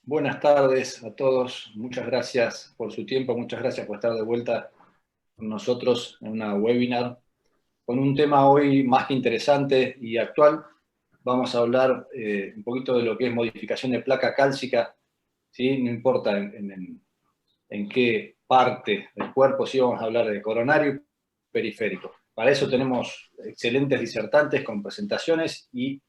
Buenas tardes a todos. Muchas gracias por su tiempo, muchas gracias por estar de vuelta con nosotros en una webinar con un tema hoy más que interesante y actual. Vamos a hablar un poquito de lo que es modificación de placa cálcica, ¿sí? No importa en qué parte del cuerpo, sí vamos a hablar de coronario y periférico. Para eso tenemos excelentes disertantes con presentaciones y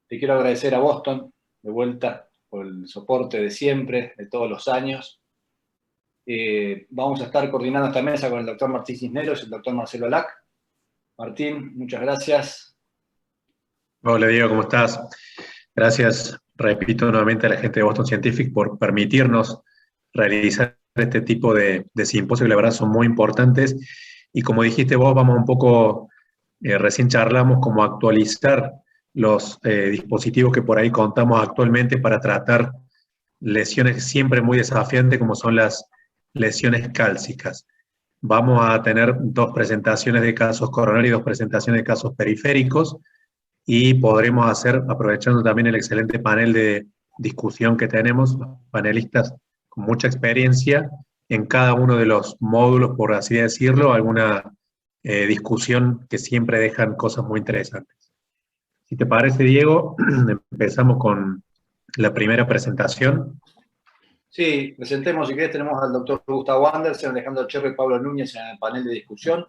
te quiero agradecer a Boston de vuelta por el soporte de siempre, de todos los años. Vamos a estar coordinando esta mesa con el doctor Martín Cisneros y el doctor Marcelo Alac. Martín, muchas gracias. Hola Diego, ¿cómo estás? Gracias, repito nuevamente a la gente de Boston Scientific por permitirnos realizar este tipo de simposios que la verdad son muy importantes. Y como dijiste vos, vamos un poco, recién charlamos, como actualizar los dispositivos que por ahí contamos actualmente para tratar lesiones siempre muy desafiantes como son las lesiones cálcicas. Vamos a tener dos presentaciones de casos coronarios y dos presentaciones de casos periféricos. Y podremos hacer, aprovechando también el excelente panel de discusión que tenemos, panelistas con mucha experiencia en cada uno de los módulos, por así decirlo, alguna discusión que siempre dejan cosas muy interesantes. Si te parece, Diego, empezamos con la primera presentación. Sí, presentemos, si querés, tenemos al doctor Gustavo Andersen, Alejandro Cherro y Pablo Núñez en el panel de discusión.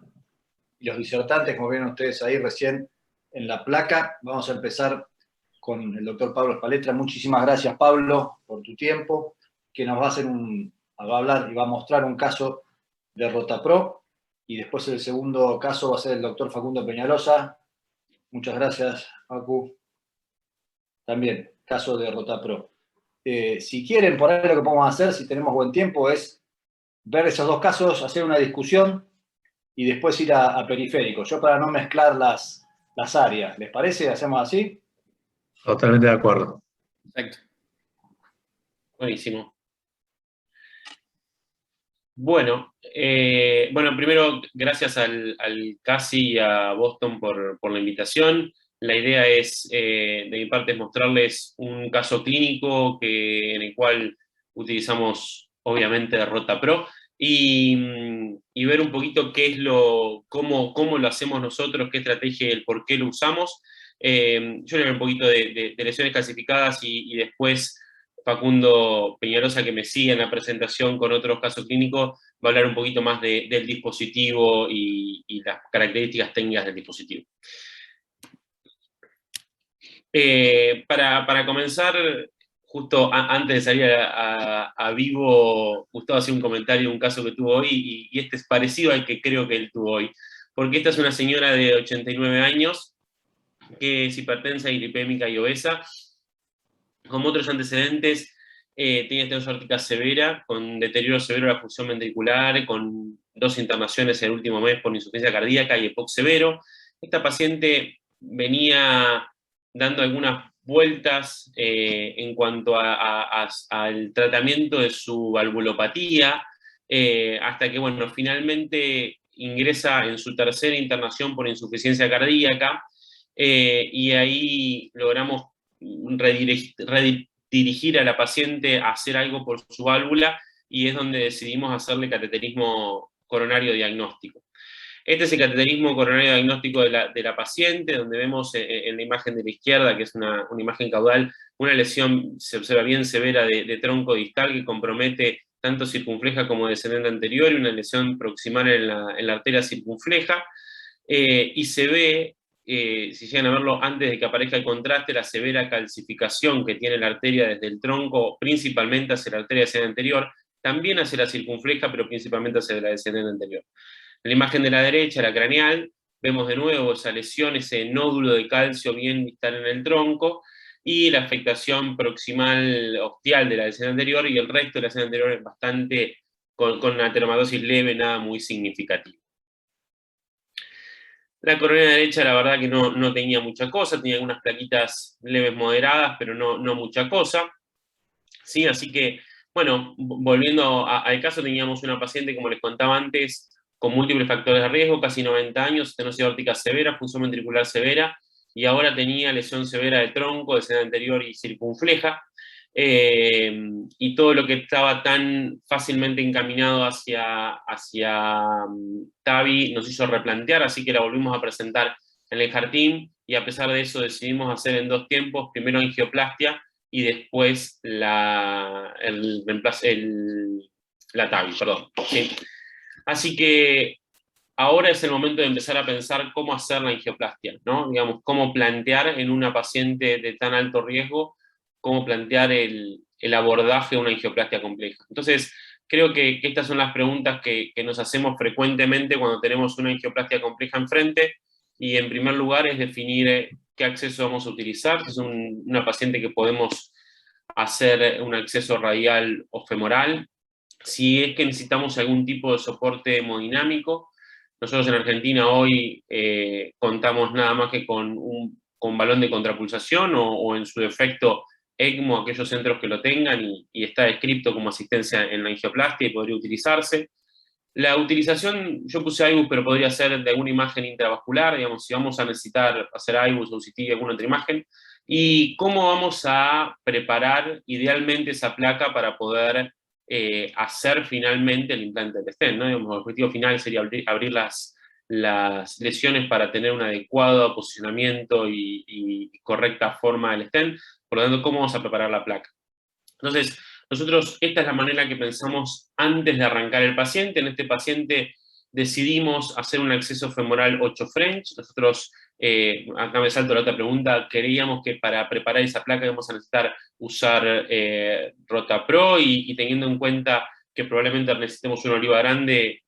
Y los disertantes, como ven ustedes ahí recién en la placa. Vamos a empezar con el doctor Pablo Spaletra. Muchísimas gracias, Pablo, por tu tiempo, que nos va a hablar y va a mostrar un caso de Rotapro. Y después el segundo caso va a ser el doctor Facundo Peñalosa. Muchas gracias, Facu. También, caso de Rotapro. Si quieren, por ahí lo que podemos hacer, si tenemos buen tiempo, es ver esos dos casos, hacer una discusión y después ir a periférico. Yo para no mezclar las áreas, ¿les parece? ¿Hacemos así? Totalmente de acuerdo. Perfecto. Buenísimo. Bueno, primero, gracias al CASI y a Boston por la invitación. La idea es, de mi parte, es mostrarles un caso clínico en el cual utilizamos, obviamente, Rotapro y ver un poquito cómo lo hacemos nosotros, qué estrategia y el por qué lo usamos. Yo le doy un poquito de lesiones clasificadas y después Facundo Peñalosa, que me sigue en la presentación con otros casos clínicos, va a hablar un poquito más del dispositivo y las características técnicas del dispositivo. Para comenzar, justo antes de salir a vivo, Gustavo hacía un comentario de un caso que tuvo hoy, y este es parecido al que creo que él tuvo hoy, porque esta es una señora de 89 años, que es hipertensa, hiperlipémica y obesa, con otros antecedentes. Tiene estenosis aórtica severa, con deterioro severo de la función ventricular, con 2 internaciones en el último mes por insuficiencia cardíaca y EPOC severo. Esta paciente venía dando algunas vueltas en cuanto al tratamiento de su valvulopatía, hasta que, bueno, finalmente ingresa en su tercera internación por insuficiencia cardíaca, y ahí logramos redirigir a la paciente a hacer algo por su válvula, y es donde decidimos hacerle cateterismo coronario diagnóstico. Este es el cateterismo coronario diagnóstico de la paciente, donde vemos en la imagen de la izquierda, que es una imagen caudal, una lesión, se observa bien severa, de tronco distal, que compromete tanto circunfleja como descendente anterior, y una lesión proximal en la arteria circunfleja, y se ve, si llegan a verlo antes de que aparezca el contraste, la severa calcificación que tiene la arteria desde el tronco, principalmente hacia la arteria descendente anterior, también hacia la circunfleja, pero principalmente hacia la descendente anterior. En la imagen de la derecha, la craneal, vemos de nuevo esa lesión, ese nódulo de calcio bien distal en el tronco, y la afectación proximal ostial de la descendente anterior, y el resto de la descendente anterior es bastante con una ateromatosis leve, nada muy significativo. La coronaria derecha, la verdad que no tenía mucha cosa, tenía algunas plaquitas leves moderadas, pero no mucha cosa. ¿Sí? Así que, bueno, volviendo al caso, teníamos una paciente, como les contaba antes, con múltiples factores de riesgo, casi 90 años, estenosis aórtica severa, función ventricular severa, y ahora tenía lesión severa de tronco, descendente anterior y circunfleja. y todo lo que estaba tan fácilmente encaminado hacia TAVI nos hizo replantear, así que la volvimos a presentar en el jardín, y a pesar de eso decidimos hacer en 2 tiempos, primero angioplastia y después la TAVI, perdón. ¿Sí? Así que ahora es el momento de empezar a pensar cómo hacer la angioplastia, ¿no? Digamos, cómo plantear en una paciente de tan alto riesgo, cómo plantear el abordaje de una angioplastia compleja. Entonces, creo que estas son las preguntas que nos hacemos frecuentemente cuando tenemos una angioplastia compleja enfrente, y en primer lugar es definir qué acceso vamos a utilizar, si es una paciente que podemos hacer un acceso radial o femoral, si es que necesitamos algún tipo de soporte hemodinámico. Nosotros en Argentina hoy contamos nada más que con balón de contrapulsación o en su defecto ECMO, aquellos centros que lo tengan, y está descrito como asistencia en la angioplastia y podría utilizarse. La utilización, yo puse IBUS, pero podría ser de alguna imagen intravascular, digamos, si vamos a necesitar hacer IBUS o UCT, alguna otra imagen, y cómo vamos a preparar idealmente esa placa para poder hacer finalmente el implante del stent, ¿no? Digamos, el objetivo final sería abrir las lesiones para tener un adecuado posicionamiento y correcta forma del stent. Por lo tanto, ¿cómo vamos a preparar la placa? Entonces, nosotros, esta es la manera que pensamos antes de arrancar el paciente. En este paciente decidimos hacer un acceso femoral 8 French. Nosotros, acá me salto la otra pregunta, creíamos que para preparar esa placa íbamos a necesitar usar RotaPro, y teniendo en cuenta que probablemente necesitemos una oliva grande,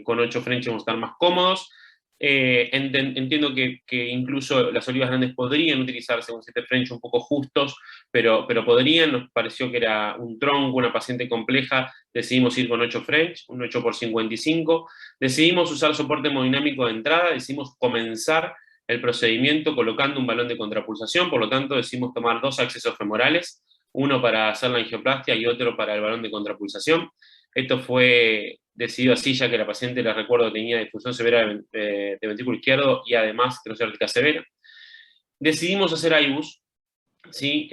con 8 French vamos a estar más cómodos. Entiendo que incluso las olivas grandes podrían utilizarse con 7 French un poco justos, pero podrían. Nos pareció que era un tronco, una paciente compleja, decidimos ir con 8 French, un 8x55, decidimos usar soporte hemodinámico de entrada, decidimos comenzar el procedimiento colocando un balón de contrapulsación, por lo tanto decidimos tomar 2 accesos femorales, uno para hacer la angioplastia y otro para el balón de contrapulsación. Esto fue decidido así, ya que la paciente, les recuerdo, tenía disfunción severa de ventrículo izquierdo y además estenosis aórtica severa. Decidimos hacer IBUS, ¿sí?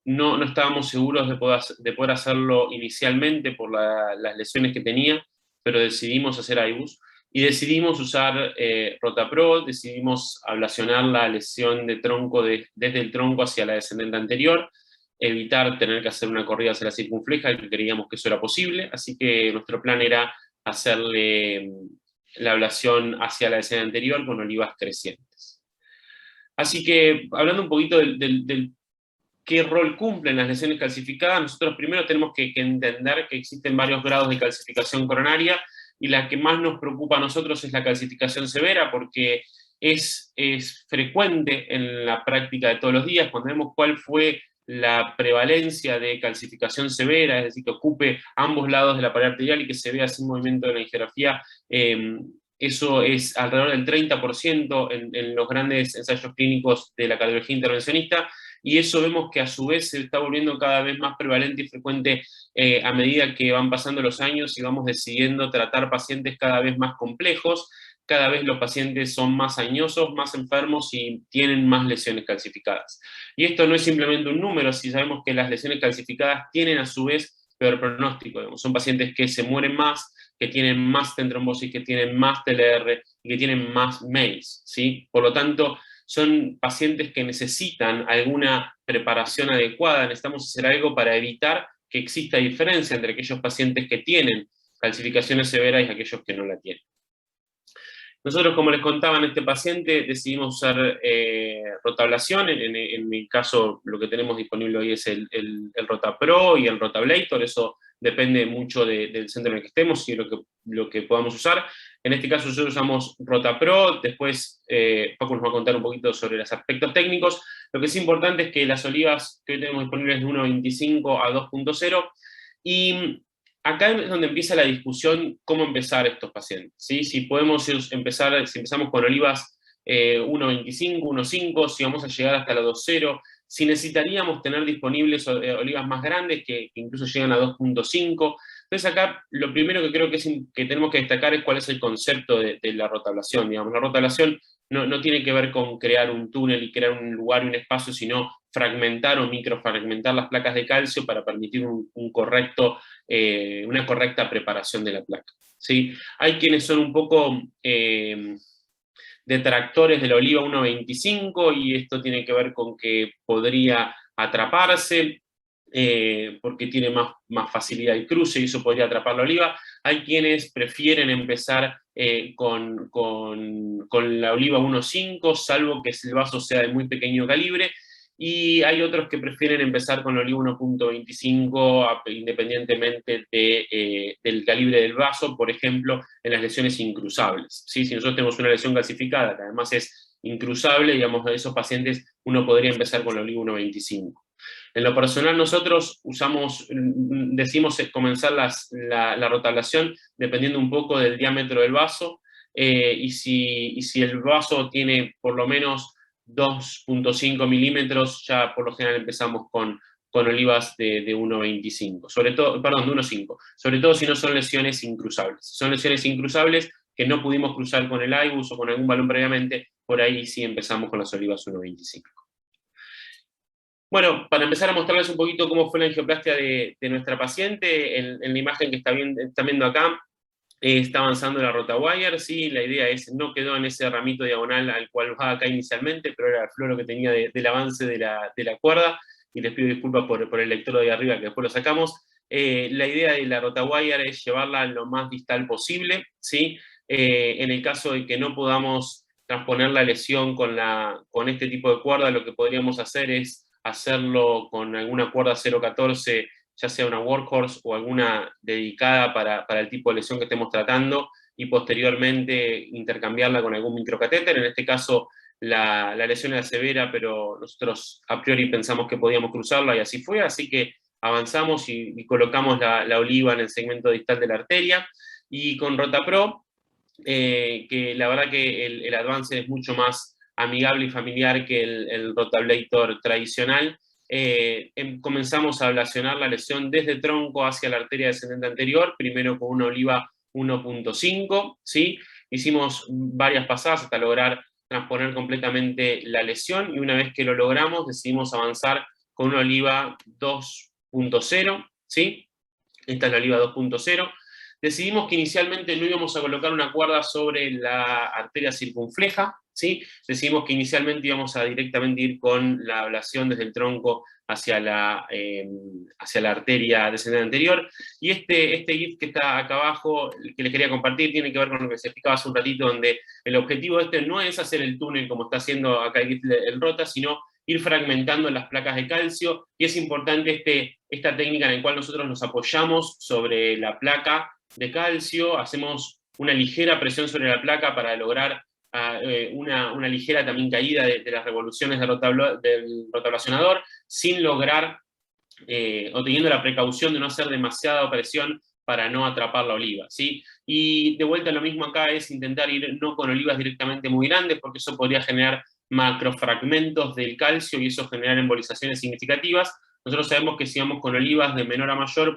No estábamos seguros de poder hacerlo inicialmente por las lesiones que tenía, pero decidimos hacer IBUS. Y decidimos usar RotaPro, decidimos ablacionar la lesión de tronco desde el tronco hacia la descendente anterior, evitar tener que hacer una corrida hacia la circunfleja, que creíamos que eso era posible, así que nuestro plan era hacerle la ablación hacia la descendente anterior con olivas crecientes. Así que, hablando un poquito del qué rol cumplen las lesiones calcificadas, nosotros primero tenemos que entender que existen varios grados de calcificación coronaria, y la que más nos preocupa a nosotros es la calcificación severa, porque es frecuente en la práctica de todos los días. Cuando vemos cuál fue la prevalencia de calcificación severa, es decir, que ocupe ambos lados de la pared arterial y que se vea sin movimiento de la angiografía, eso es alrededor del 30% en los grandes ensayos clínicos de la cardiología intervencionista, y eso vemos que a su vez se está volviendo cada vez más prevalente y frecuente a medida que van pasando los años y vamos decidiendo tratar pacientes cada vez más complejos. Cada vez los pacientes son más añosos, más enfermos y tienen más lesiones calcificadas. Y esto no es simplemente un número, si sabemos que las lesiones calcificadas tienen a su vez peor pronóstico. Digamos. Son pacientes que se mueren más, que tienen más trombosis, que tienen más TLR y que tienen más MACE, ¿sí? Por lo tanto, son pacientes que necesitan alguna preparación adecuada. Necesitamos hacer algo para evitar que exista diferencia entre aquellos pacientes que tienen calcificaciones severas y aquellos que no la tienen. Nosotros, como les contaba, en este paciente decidimos usar rotablación. En mi caso, lo que tenemos disponible hoy es el RotaPro y el RotaBlator. Eso depende mucho del centro en el que estemos y de lo que podamos usar. En este caso, nosotros usamos RotaPro. Después, Paco nos va a contar un poquito sobre los aspectos técnicos. Lo que es importante es que las olivas que hoy tenemos disponibles de 1.25 a 2.0, y acá es donde empieza la discusión cómo empezar estos pacientes, ¿sí? Si empezamos con olivas 1.25, 1.5, si vamos a llegar hasta la 2.0, si necesitaríamos tener disponibles olivas más grandes que incluso llegan a 2.5. Entonces acá lo primero que creo que tenemos que destacar es cuál es el concepto de la rotablación. Digamos, la rotablación no tiene que ver con crear un túnel y crear un lugar y un espacio, sino fragmentar o microfragmentar las placas de calcio para permitir una correcta preparación de la placa, ¿sí? Hay quienes son un poco detractores de la oliva 1.25 y esto tiene que ver con que podría atraparse porque tiene más facilidad de cruce y eso podría atrapar la oliva. Hay quienes prefieren empezar con la oliva 1.5, salvo que el vaso sea de muy pequeño calibre, y hay otros que prefieren empezar con la oliva 1.25 independientemente del calibre del vaso, por ejemplo, en las lesiones incruzables, ¿sí? Si nosotros tenemos una lesión calcificada, que además es incruzable, digamos, de esos pacientes uno podría empezar con la oliva 1.25. En lo personal nosotros decimos comenzar la rotablación dependiendo un poco del diámetro del vaso, y si el vaso tiene por lo menos 2.5 milímetros, ya por lo general empezamos con olivas de 1.25, de 1.5, sobre todo si no son lesiones incruzables. Si son lesiones incruzables que no pudimos cruzar con el IBUS o con algún balón previamente, por ahí sí empezamos con las olivas 1.25. Bueno, para empezar a mostrarles un poquito cómo fue la angioplastia de nuestra paciente, en la imagen que están viendo acá, está avanzando la RotaWire, ¿sí? La idea no quedó en ese ramito diagonal al cual bajaba acá inicialmente, pero era el floro que tenía del avance de la cuerda, y les pido disculpas por el electrodo de arriba que después lo sacamos. La idea de la RotaWire es llevarla lo más distal posible, ¿sí? En el caso de que no podamos transponer la lesión con este tipo de cuerda, lo que podríamos hacer es hacerlo con alguna cuerda 0.14, ya sea una workhorse o alguna dedicada para el tipo de lesión que estemos tratando, y posteriormente intercambiarla con algún microcatéter. En este caso la lesión era severa, pero nosotros a priori pensamos que podíamos cruzarla y así fue, así que avanzamos y colocamos la oliva en el segmento distal de la arteria, y con RotaPro, que la verdad que el Advance es mucho más amigable y familiar que el Rotablator tradicional, comenzamos a ablacionar la lesión desde el tronco hacia la arteria descendente anterior, primero con una oliva 1.5, ¿sí? Hicimos varias pasadas hasta lograr transponer completamente la lesión, y una vez que lo logramos decidimos avanzar con una oliva 2.0, ¿sí? Esta es la oliva 2.0. Decidimos que inicialmente no íbamos a colocar una cuerda sobre la arteria circunfleja, ¿sí? Decidimos que inicialmente íbamos a directamente ir con la ablación desde el tronco hacia la arteria descendente anterior. Y este GIF que está acá abajo, que les quería compartir, tiene que ver con lo que se explicaba hace un ratito, donde el objetivo no es hacer el túnel como está haciendo acá el Rota, sino ir fragmentando las placas de calcio, y es importante esta técnica en la cual nosotros nos apoyamos sobre la placa de calcio, hacemos una ligera presión sobre la placa para lograr una ligera también caída de las revoluciones del rotablacionador, sin lograr, o teniendo la precaución de no hacer demasiada presión para no atrapar la oliva, ¿sí? Y de vuelta lo mismo acá es intentar ir no con olivas directamente muy grandes, porque eso podría generar macrofragmentos del calcio y eso generar embolizaciones significativas. Nosotros sabemos que si vamos con olivas de menor a mayor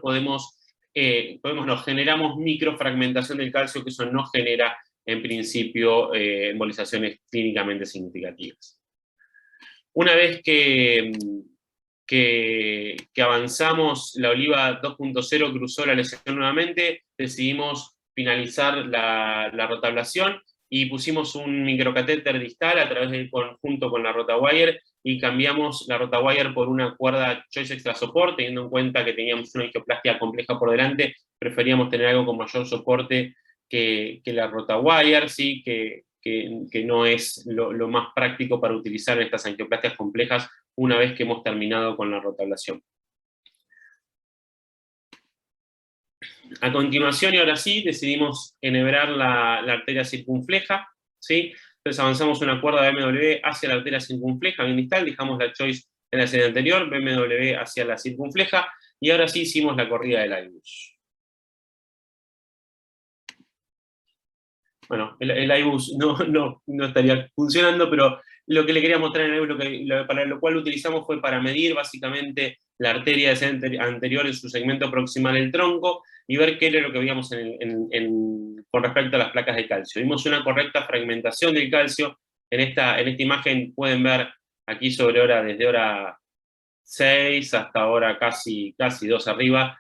nos generamos microfragmentación del calcio, que eso no genera en principio embolizaciones clínicamente significativas. Una vez que avanzamos, la oliva 2.0 cruzó la lesión nuevamente, decidimos finalizar la rotablación y pusimos un microcatéter distal a través del conjunto con la RotaWire, y cambiamos la RotaWire por una cuerda Choice Extra Soporte, teniendo en cuenta que teníamos una angioplastia compleja por delante, preferíamos tener algo con mayor soporte que la RotaWire, ¿sí? que no es lo más práctico para utilizar en estas angioplastias complejas una vez que hemos terminado con la rotablación. A continuación, y ahora sí, decidimos enhebrar la arteria circunfleja, ¿sí? Entonces avanzamos una cuerda BMW hacia la arteria circunfleja, bien distal, dejamos la Choice en la serie anterior, BMW hacia la circunfleja, y ahora sí hicimos la corrida del IBUS. Bueno, el IBUS no estaría funcionando, pero lo que le quería mostrar en el IBUS, para lo cual lo utilizamos fue para medir básicamente la arteria anterior en su segmento proximal del tronco, y ver qué era lo que veíamos con respecto a las placas de calcio. Vimos una correcta fragmentación del calcio En esta imagen pueden ver aquí sobre desde hora 6 hasta ahora casi 2 arriba,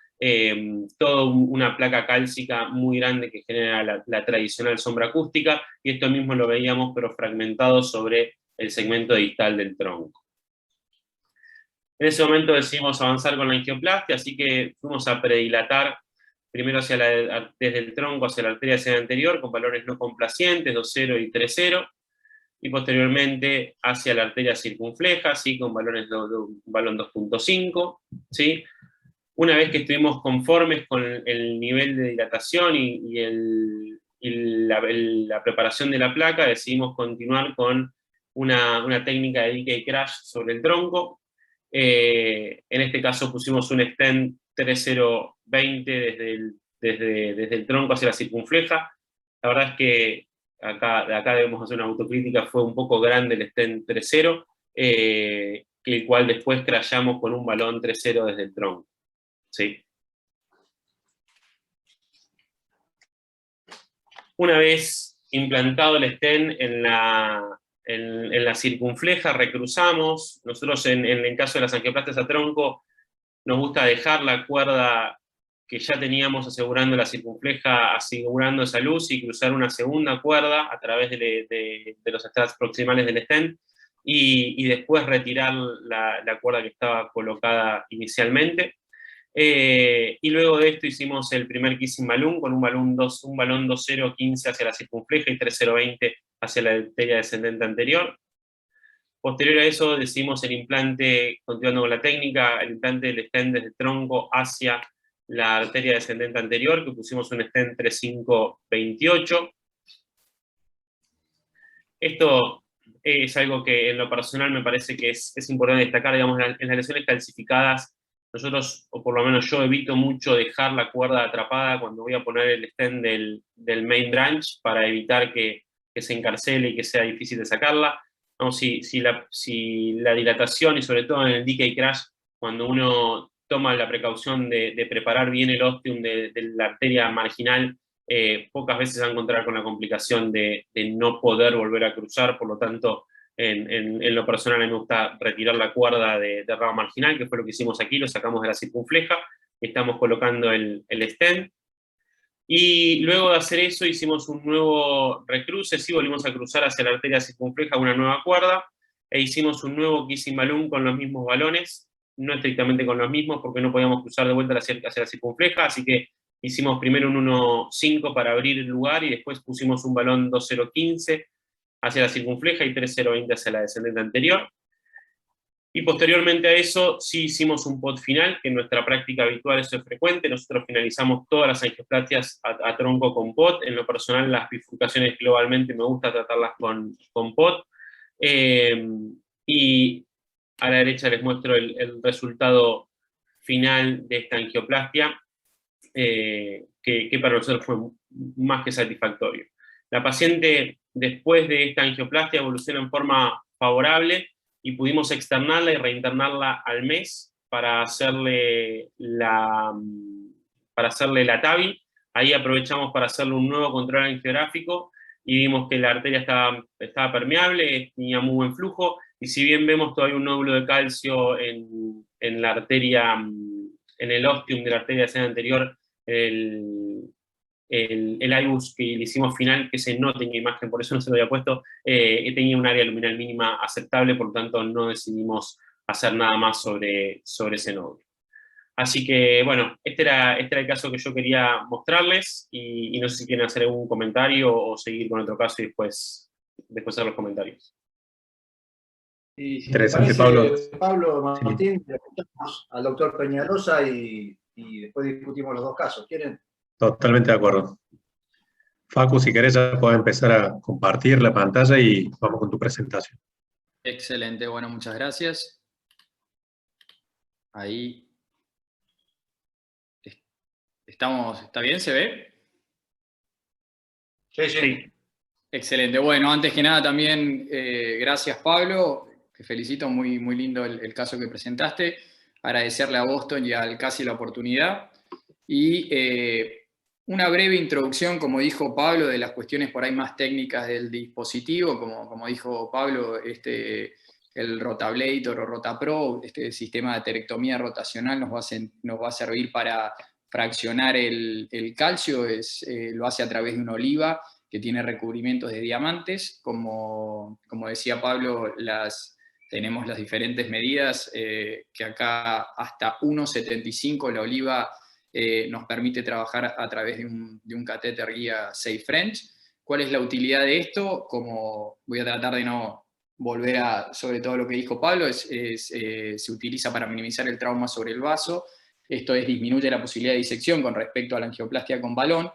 toda una placa cálcica muy grande que genera la tradicional sombra acústica, y esto mismo lo veíamos pero fragmentado sobre el segmento distal del tronco. En ese momento decidimos avanzar con la angioplastia, así que fuimos a predilatar primero desde el tronco hacia la arteria seno anterior con valores no complacientes, 2,0 y 3,0, y posteriormente hacia la arteria circunfleja, ¿sí? Con valores de un balón 2,5, ¿sí? Una vez que estuvimos conformes con el nivel de dilatación y la preparación de la placa, decidimos continuar con una técnica de decay crash sobre el tronco. En este caso pusimos un stent 3,020 desde el tronco hacia la circunfleja. La verdad es que acá debemos hacer una autocrítica, fue un poco grande el stent 3,0, el cual después crashamos con un balón 3,0 desde el tronco. ¿Sí? Una vez implantado el stent en la circunfleja, recruzamos. Nosotros en el caso de las angioplastias a tronco nos gusta dejar la cuerda que ya teníamos asegurando la circunfleja, asegurando esa luz, y cruzar una segunda cuerda a través de los estratos proximales del stent, y después retirar la cuerda que estaba colocada inicialmente. Y luego de esto hicimos el primer kissing balloon con un balón 2,015 hacia la circunfleja y 3,020 hacia la arteria descendente anterior. Posterior a eso decidimos el implante, continuando con la técnica, el implante del stent desde el tronco hacia la arteria descendente anterior, que pusimos un stent 3,528. Esto es algo que en lo personal me parece que es importante destacar. Digamos, en las lesiones calcificadas, nosotros, o por lo menos yo, evito mucho dejar la cuerda atrapada cuando voy a poner el stent del main branch, para evitar que se encarcele y que sea difícil de sacarla. ¿No? Si la dilatación, y sobre todo en el decay crash, cuando uno toma la precaución de preparar bien el ostium de la arteria marginal, pocas veces va a encontrar con la complicación de no poder volver a cruzar. Por lo tanto, en lo personal a mí me gusta retirar la cuerda de rama marginal, que fue lo que hicimos aquí, lo sacamos de la circunfleja, estamos colocando el stent. Y luego de hacer eso hicimos un nuevo recruce, sí, volvimos a cruzar hacia la arteria circunfleja una nueva cuerda, e hicimos un nuevo kissing balloon con los mismos balones, no estrictamente con los mismos porque no podíamos cruzar de vuelta hacia la circunfleja, así que hicimos primero un 1,5 para abrir el lugar, y después pusimos un balón 2,015 hacia la circunfleja y 3,020 hacia la descendente anterior. Y posteriormente a eso, sí hicimos un POT final, que en nuestra práctica habitual eso es frecuente. Nosotros finalizamos todas las angioplastias a tronco con POT. En lo personal, las bifurcaciones globalmente me gusta tratarlas con POT. Y a la derecha les muestro el resultado final de esta angioplastia, que para nosotros fue más que satisfactorio. La paciente, después de esta angioplastia, evoluciona en forma favorable, y pudimos externarla y reinternarla al mes para hacerle la TAVI. Ahí aprovechamos para hacerle un nuevo control angiográfico, y vimos que la arteria estaba permeable, tenía muy buen flujo, y si bien vemos todavía un nódulo de calcio en la arteria, en el ostium de la arteria seno anterior, el IBUS que le hicimos final, que se nota en la imagen, por eso no se lo había puesto, tenía un área luminal mínima aceptable, por lo tanto no decidimos hacer nada más sobre ese nódulo. Así que, bueno, este era el caso que yo quería mostrarles, y no sé si quieren hacer algún comentario o seguir con otro caso y después hacer los comentarios. Y si Interesante, parece, Pablo. Pablo, Martín, le escuchamos al doctor Peñalosa y después discutimos los dos casos. ¿Quieren? Totalmente de acuerdo. Facu, si querés ya podés empezar a compartir la pantalla y vamos con tu presentación. Excelente, bueno, muchas gracias. Ahí. ¿Está bien? ¿Se ve? Sí, sí. Excelente. Bueno, antes que nada también, gracias Pablo, te felicito, muy, muy lindo el caso que presentaste. Agradecerle a Boston y al CASI la oportunidad. Y Una breve introducción, como dijo Pablo, de las cuestiones por ahí más técnicas del dispositivo. Como dijo Pablo, el Rotablator o Rotapro, este sistema de aterectomía rotacional nos va a servir para fraccionar el calcio, lo hace a través de una oliva que tiene recubrimientos de diamantes. Como decía Pablo, tenemos las diferentes medidas, que acá hasta 1,75 la oliva nos permite trabajar a través de un catéter guía Safe French. ¿Cuál es la utilidad de esto? Como voy a tratar de no volver sobre todo lo que dijo Pablo, se utiliza para minimizar el trauma sobre el vaso. Esto disminuye la posibilidad de disección con respecto a la angioplastia con balón.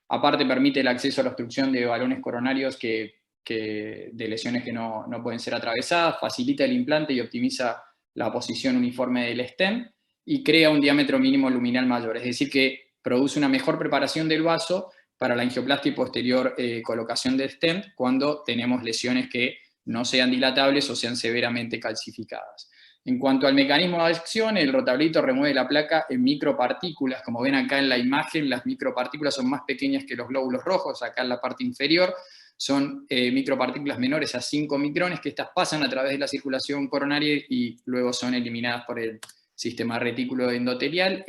Aparte permite el acceso a la obstrucción de balones coronarios de lesiones que no pueden ser atravesadas, facilita el implante y optimiza la posición uniforme del stent, y crea un diámetro mínimo luminal mayor, es decir, que produce una mejor preparación del vaso para la angioplastia y posterior colocación de stent cuando tenemos lesiones que no sean dilatables o sean severamente calcificadas. En cuanto al mecanismo de acción, el Rotablator remueve la placa en micropartículas. Como ven acá en la imagen, las micropartículas son más pequeñas que los glóbulos rojos, acá en la parte inferior. Son micropartículas menores a 5 micrones que estas pasan a través de la circulación coronaria y luego son eliminadas por el sistema retículo endotelial.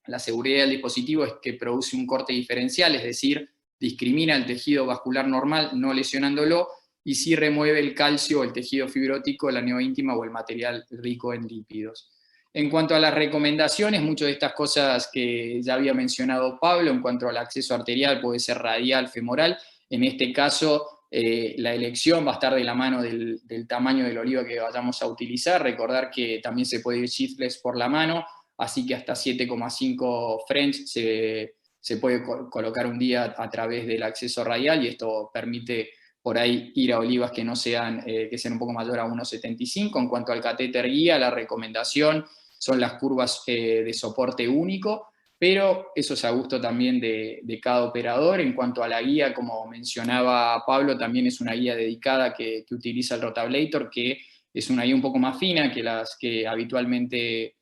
La seguridad del dispositivo es que produce un corte diferencial, es decir, discrimina el tejido vascular normal, no lesionándolo, y sí remueve el calcio, el tejido fibrótico, la neoíntima o el material rico en lípidos. En cuanto a las recomendaciones, muchas de estas cosas que ya había mencionado Pablo, en cuanto al acceso arterial, puede ser radial, femoral. En este caso, la elección va a estar de la mano del tamaño de la oliva que vayamos a utilizar. Recordar que también se puede ir sheathless por la mano, así que hasta 7,5 French se puede colocar un día a través del acceso radial, y esto permite por ahí ir a olivas que sean un poco mayor a 1,75. En cuanto al catéter guía, la recomendación son las curvas de soporte único, pero eso es a gusto también de cada operador. En cuanto a la guía, como mencionaba Pablo, también es una guía dedicada que utiliza el Rotablator, que es una guía un poco más fina que las que habitualmente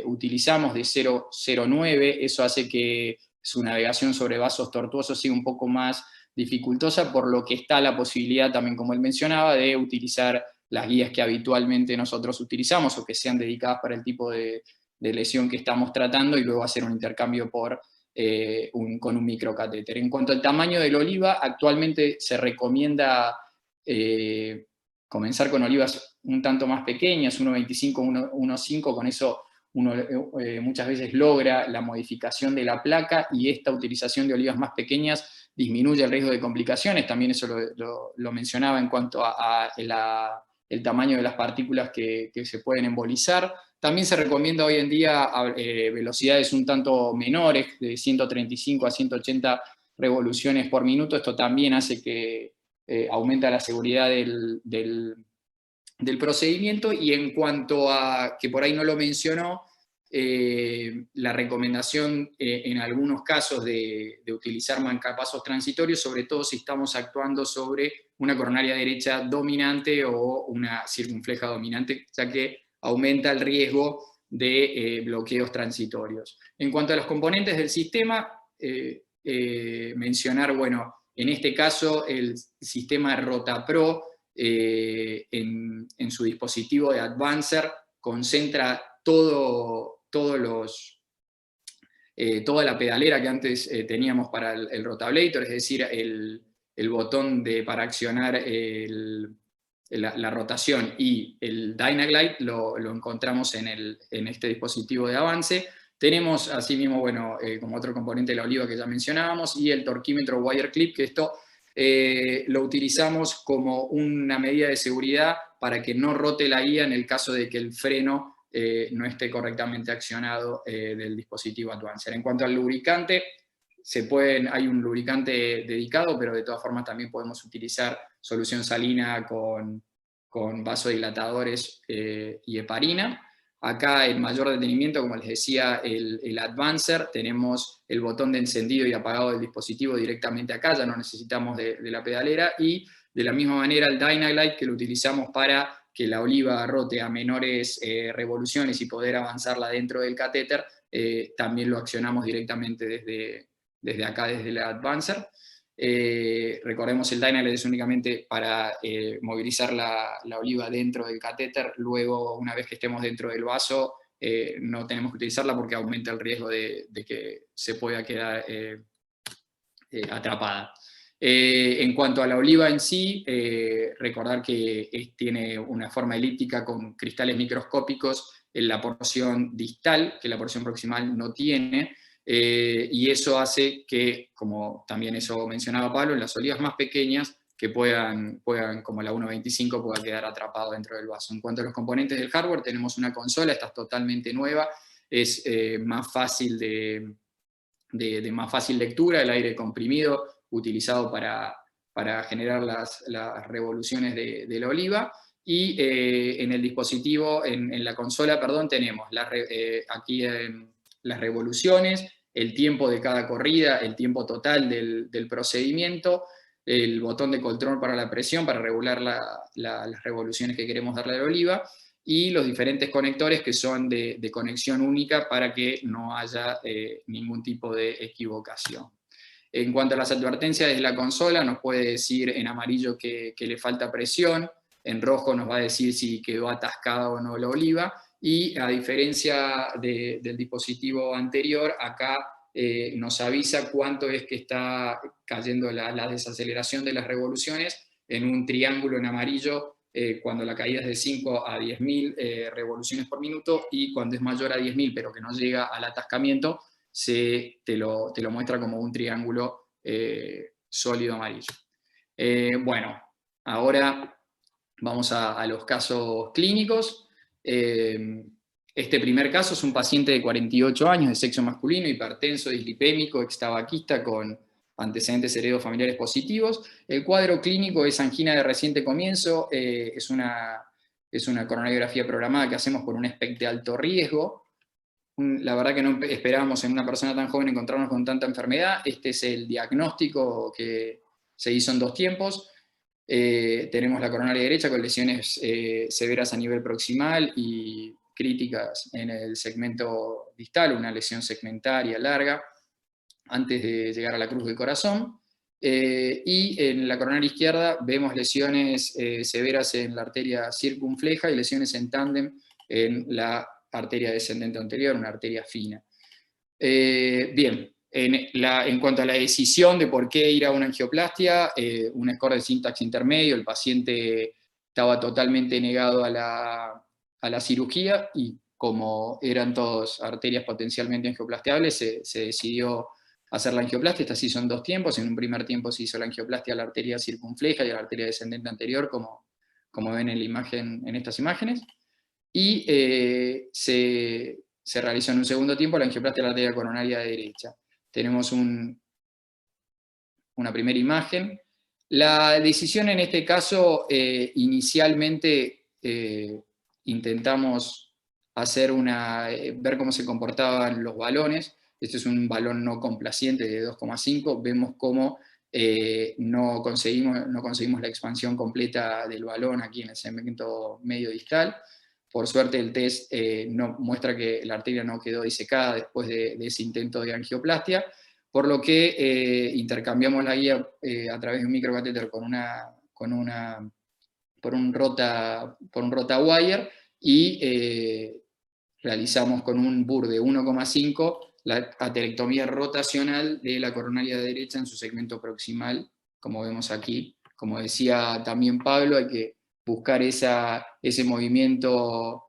utilizamos, de 0,09. Eso hace que su navegación sobre vasos tortuosos sea un poco más dificultosa, por lo que está la posibilidad también, como él mencionaba, de utilizar las guías que habitualmente nosotros utilizamos o que sean dedicadas para el tipo de lesión que estamos tratando, y luego hacer un intercambio con un microcatéter. En cuanto al tamaño de la oliva, actualmente se recomienda comenzar con olivas un tanto más pequeñas, 1,25, 1,5, con eso uno muchas veces logra la modificación de la placa, y esta utilización de olivas más pequeñas disminuye el riesgo de complicaciones. También eso lo mencionaba en cuanto a el tamaño de las partículas que se pueden embolizar. También se recomienda hoy en día velocidades un tanto menores, de 135 a 180 revoluciones por minuto. Esto también hace que aumenta la seguridad del procedimiento. Y en cuanto a, que por ahí no lo mencionó, la recomendación en algunos casos de utilizar marcapasos transitorios, sobre todo si estamos actuando sobre una coronaria derecha dominante o una circunfleja dominante, ya que aumenta el riesgo de bloqueos transitorios. En cuanto a los componentes del sistema, mencionar, bueno, en este caso el sistema Rotapro en su dispositivo de Advancer concentra toda la pedalera que antes teníamos para el Rotablator, es decir, el botón para accionar la rotación, y el Dynaglide lo encontramos en este dispositivo de avance. Tenemos asimismo, bueno, como otro componente de la oliva que ya mencionábamos, y el torquímetro wire clip, que esto lo utilizamos como una medida de seguridad para que no rote la guía en el caso de que el freno no esté correctamente accionado del dispositivo Advancer. En cuanto al lubricante, hay un lubricante dedicado, pero de todas formas también podemos utilizar solución salina con vasodilatadores y heparina. Acá el mayor detenimiento, como les decía, el Advancer, tenemos el botón de encendido y apagado del dispositivo directamente acá, ya no necesitamos de la pedalera, y de la misma manera el Dynaglide, que lo utilizamos para que la oliva rote a menores revoluciones y poder avanzarla dentro del catéter, también lo accionamos directamente desde acá, desde la Advancer. Recordemos, el Dynalet es únicamente para movilizar la oliva dentro del catéter. Luego, una vez que estemos dentro del vaso, no tenemos que utilizarla porque aumenta el riesgo de que se pueda quedar atrapada. En cuanto a la oliva en sí, recordar que tiene una forma elíptica con cristales microscópicos en la porción distal, que la porción proximal no tiene, y eso hace que, como también eso mencionaba Pablo, en las olivas más pequeñas, que puedan como la 1.25, pueda quedar atrapado dentro del vaso. En cuanto a los componentes del hardware, tenemos una consola, esta es totalmente nueva, es más fácil de más fácil lectura, el aire comprimido utilizado para generar las revoluciones de la oliva, y en el dispositivo, en la consola, perdón, tenemos aquí las revoluciones, el tiempo de cada corrida, el tiempo total del procedimiento, el botón de control para la presión, para regular las revoluciones que queremos darle a la oliva, y los diferentes conectores que son de conexión única para que no haya ningún tipo de equivocación. En cuanto a las advertencias de la consola, nos puede decir en amarillo que le falta presión, en rojo nos va a decir si quedó atascada o no la oliva, y a diferencia del dispositivo anterior, acá nos avisa cuánto es que está cayendo la desaceleración de las revoluciones en un triángulo en amarillo, cuando la caída es de 5 a 10.000 revoluciones por minuto, y cuando es mayor a 10.000 pero que no llega al atascamiento, te lo muestra como un triángulo sólido amarillo. Bueno, ahora vamos a los casos clínicos. Este primer caso es un paciente de 48 años, de sexo masculino, hipertenso, dislipémico, extabaquista, con antecedentes heredofamiliares positivos. El cuadro clínico es angina de reciente comienzo, es una coronariografía programada que hacemos por un SPECT de alto riesgo. La verdad que no esperábamos en una persona tan joven encontrarnos con tanta enfermedad. Este es el diagnóstico que se hizo en 2 tiempos. Tenemos la coronaria derecha con lesiones severas a nivel proximal y críticas en el segmento distal, una lesión segmentaria larga, antes de llegar a la cruz del corazón. Y en la coronaria izquierda vemos lesiones severas en la arteria circunfleja y lesiones en tándem en la arteria descendente anterior, una arteria fina. Bien, en cuanto a la decisión de por qué ir a una angioplastia, un score de syntax intermedio, el paciente estaba totalmente negado a la cirugía, y como eran todas arterias potencialmente angioplastiables, se decidió hacer la angioplastia. Estas sí son 2 tiempos. En un primer tiempo se hizo la angioplastia a la arteria circunfleja y a la arteria descendente anterior, como ven en la imagen, en estas imágenes. Y se realizó en un segundo tiempo la angioplastia de la arteria coronaria derecha. Tenemos una primera imagen. La decisión en este caso, inicialmente intentamos ver cómo se comportaban los balones. Este es un balón no complaciente de 2,5. Vemos cómo no conseguimos la expansión completa del balón aquí en el segmento medio distal. Por suerte el test muestra que la arteria no quedó disecada después de ese intento de angioplastia, por lo que intercambiamos la guía a través de un microcatéter por un rotawire, y realizamos con un BUR de 1,5 la aterectomía rotacional de la coronaria derecha en su segmento proximal, como vemos aquí. Como decía también Pablo, hay que buscar ese movimiento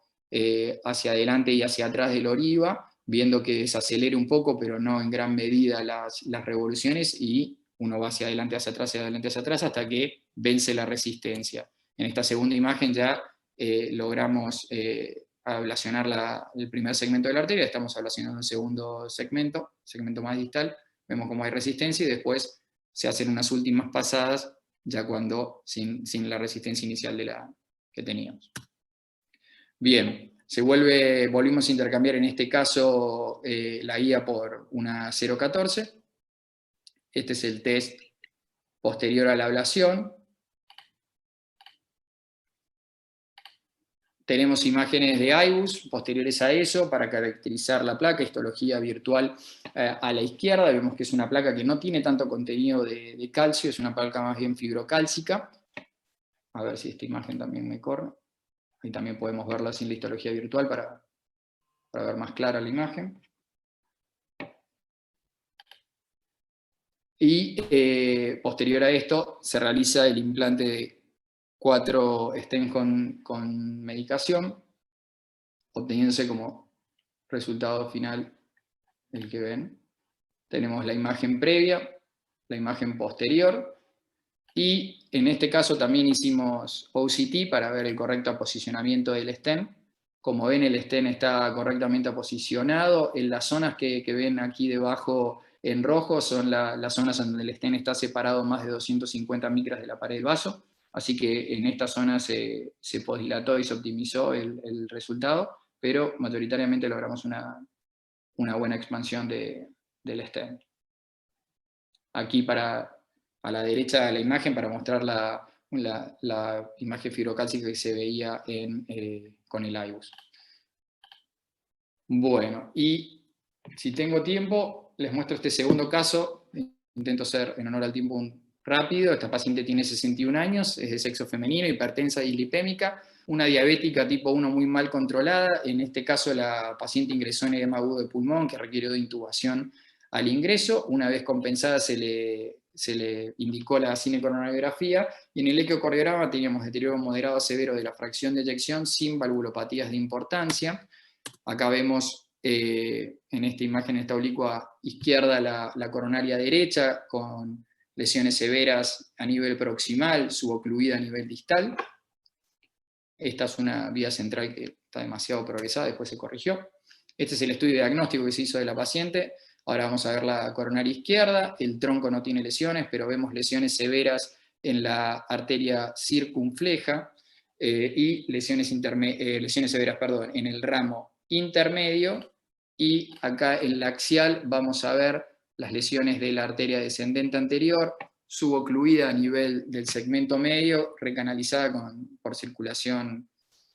hacia adelante y hacia atrás del oriva, viendo que desacelere un poco, pero no en gran medida las revoluciones, y uno va hacia adelante, hacia atrás, hacia adelante, hacia atrás, hasta que vence la resistencia. En esta segunda imagen ya logramos ablacionar el primer segmento de la arteria, estamos ablacionando el segundo segmento más distal, vemos cómo hay resistencia, y después se hacen unas últimas pasadas, ya cuando sin la resistencia inicial que teníamos. Bien, volvimos a intercambiar en este caso la guía por una 0,14. Este es el test posterior a la ablación. Tenemos imágenes de IBUS posteriores a eso para caracterizar la placa, histología virtual a la izquierda. Vemos que es una placa que no tiene tanto contenido de calcio, es una placa más bien fibrocálcica. A ver si esta imagen también me corre. Ahí también podemos verla sin la histología virtual para ver más clara la imagen. Y posterior a esto se realiza el implante de 4 stents con medicación, obteniéndose como resultado final el que ven. Tenemos la imagen previa, la imagen posterior, y en este caso también hicimos OCT para ver el correcto posicionamiento del stent. Como ven, el stent está correctamente posicionado. En las zonas que ven aquí debajo en rojo son las zonas donde el stent está separado más de 250 micras de la pared del vaso. Así que en esta zona se posdilató y se optimizó el resultado, pero mayoritariamente logramos una buena expansión del stent. Aquí a la derecha de la imagen para mostrar la imagen fibrocálcica que se veía con el IBUS. Bueno, y si tengo tiempo, les muestro este segundo caso. Intento ser, en honor al tiempo, rápido. Esta paciente tiene 61 años, es de sexo femenino, hipertensa y lipémica, una diabética tipo 1 muy mal controlada. En este caso la paciente ingresó en edema agudo de pulmón que requirió de intubación al ingreso. Una vez compensada se le indicó la cinecoronariografía, y en el ecocardiograma teníamos deterioro moderado a severo de la fracción de eyección sin valvulopatías de importancia. Acá vemos en esta imagen, esta oblicua izquierda, la coronaria derecha con lesiones severas a nivel proximal, subocluida a nivel distal. Esta es una vía central que está demasiado progresada, después se corrigió. Este es el estudio diagnóstico que se hizo de la paciente. Ahora vamos a ver la coronaria izquierda. El tronco no tiene lesiones, pero vemos lesiones severas en la arteria circunfleja y lesiones severas en el ramo intermedio. Y acá en la axial vamos a ver las lesiones de la arteria descendente anterior, subocluida a nivel del segmento medio, recanalizada por circulación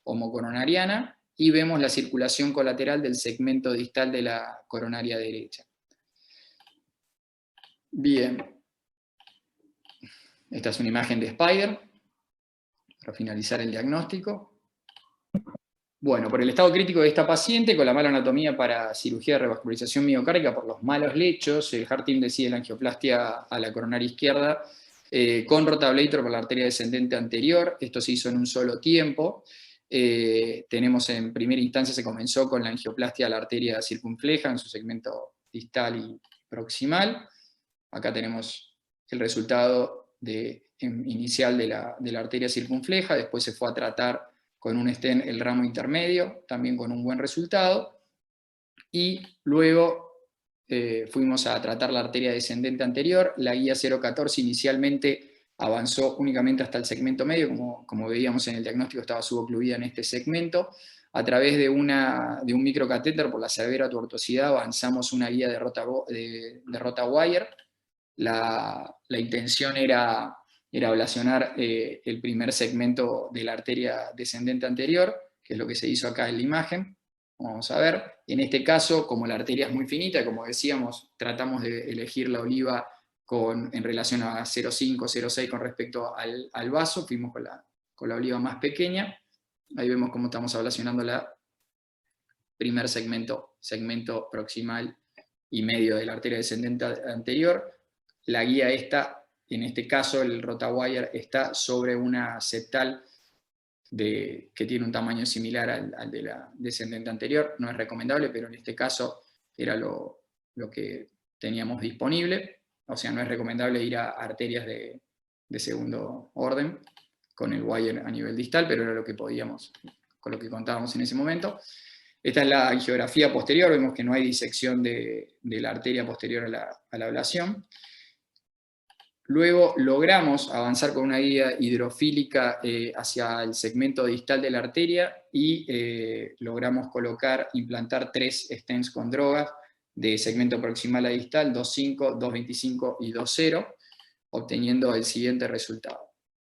homocoronariana, y vemos la circulación colateral del segmento distal de la coronaria derecha. Bien, esta es una imagen de Spider, para finalizar el diagnóstico. Bueno, por el estado crítico de esta paciente, con la mala anatomía para cirugía de revascularización miocárdica por los malos lechos, el Heart Team decide la angioplastia a la coronaria izquierda con rotablator por la arteria descendente anterior. Esto se hizo en un solo tiempo. Tenemos en primera instancia, se comenzó con la angioplastia a la arteria circunfleja en su segmento distal y proximal. Acá tenemos el resultado inicial de la arteria circunfleja. Después se fue a tratar con un stent el ramo intermedio, también con un buen resultado, y luego fuimos a tratar la arteria descendente anterior. La guía 014 inicialmente avanzó únicamente hasta el segmento medio, como veíamos en el diagnóstico, estaba subocluida en este segmento. A través de un microcatéter por la severa tortuosidad avanzamos una guía de RotaWire. La intención era ablacionar el primer segmento de la arteria descendente anterior, que es lo que se hizo acá en la imagen. Vamos a ver, en este caso, como la arteria es muy finita, como decíamos, tratamos de elegir la oliva en relación a 0,5, 0,6 con respecto al vaso, fuimos con la oliva más pequeña. Ahí vemos cómo estamos ablacionando el primer segmento proximal y medio de la arteria descendente anterior. La guía en este caso el RotaWire está sobre una septal que tiene un tamaño similar al de la descendente anterior. No es recomendable, pero en este caso era lo que teníamos disponible. O sea, no es recomendable ir a arterias de segundo orden con el wire a nivel distal, pero era lo que podíamos, con lo que contábamos en ese momento. Esta es la angiografía posterior. Vemos que no hay disección de la arteria posterior a la ablación. Luego logramos avanzar con una guía hidrofílica hacia el segmento distal de la arteria y logramos implantar 3 stents con drogas de segmento proximal a distal, 2.5, 2.25 y 2.0, obteniendo el siguiente resultado.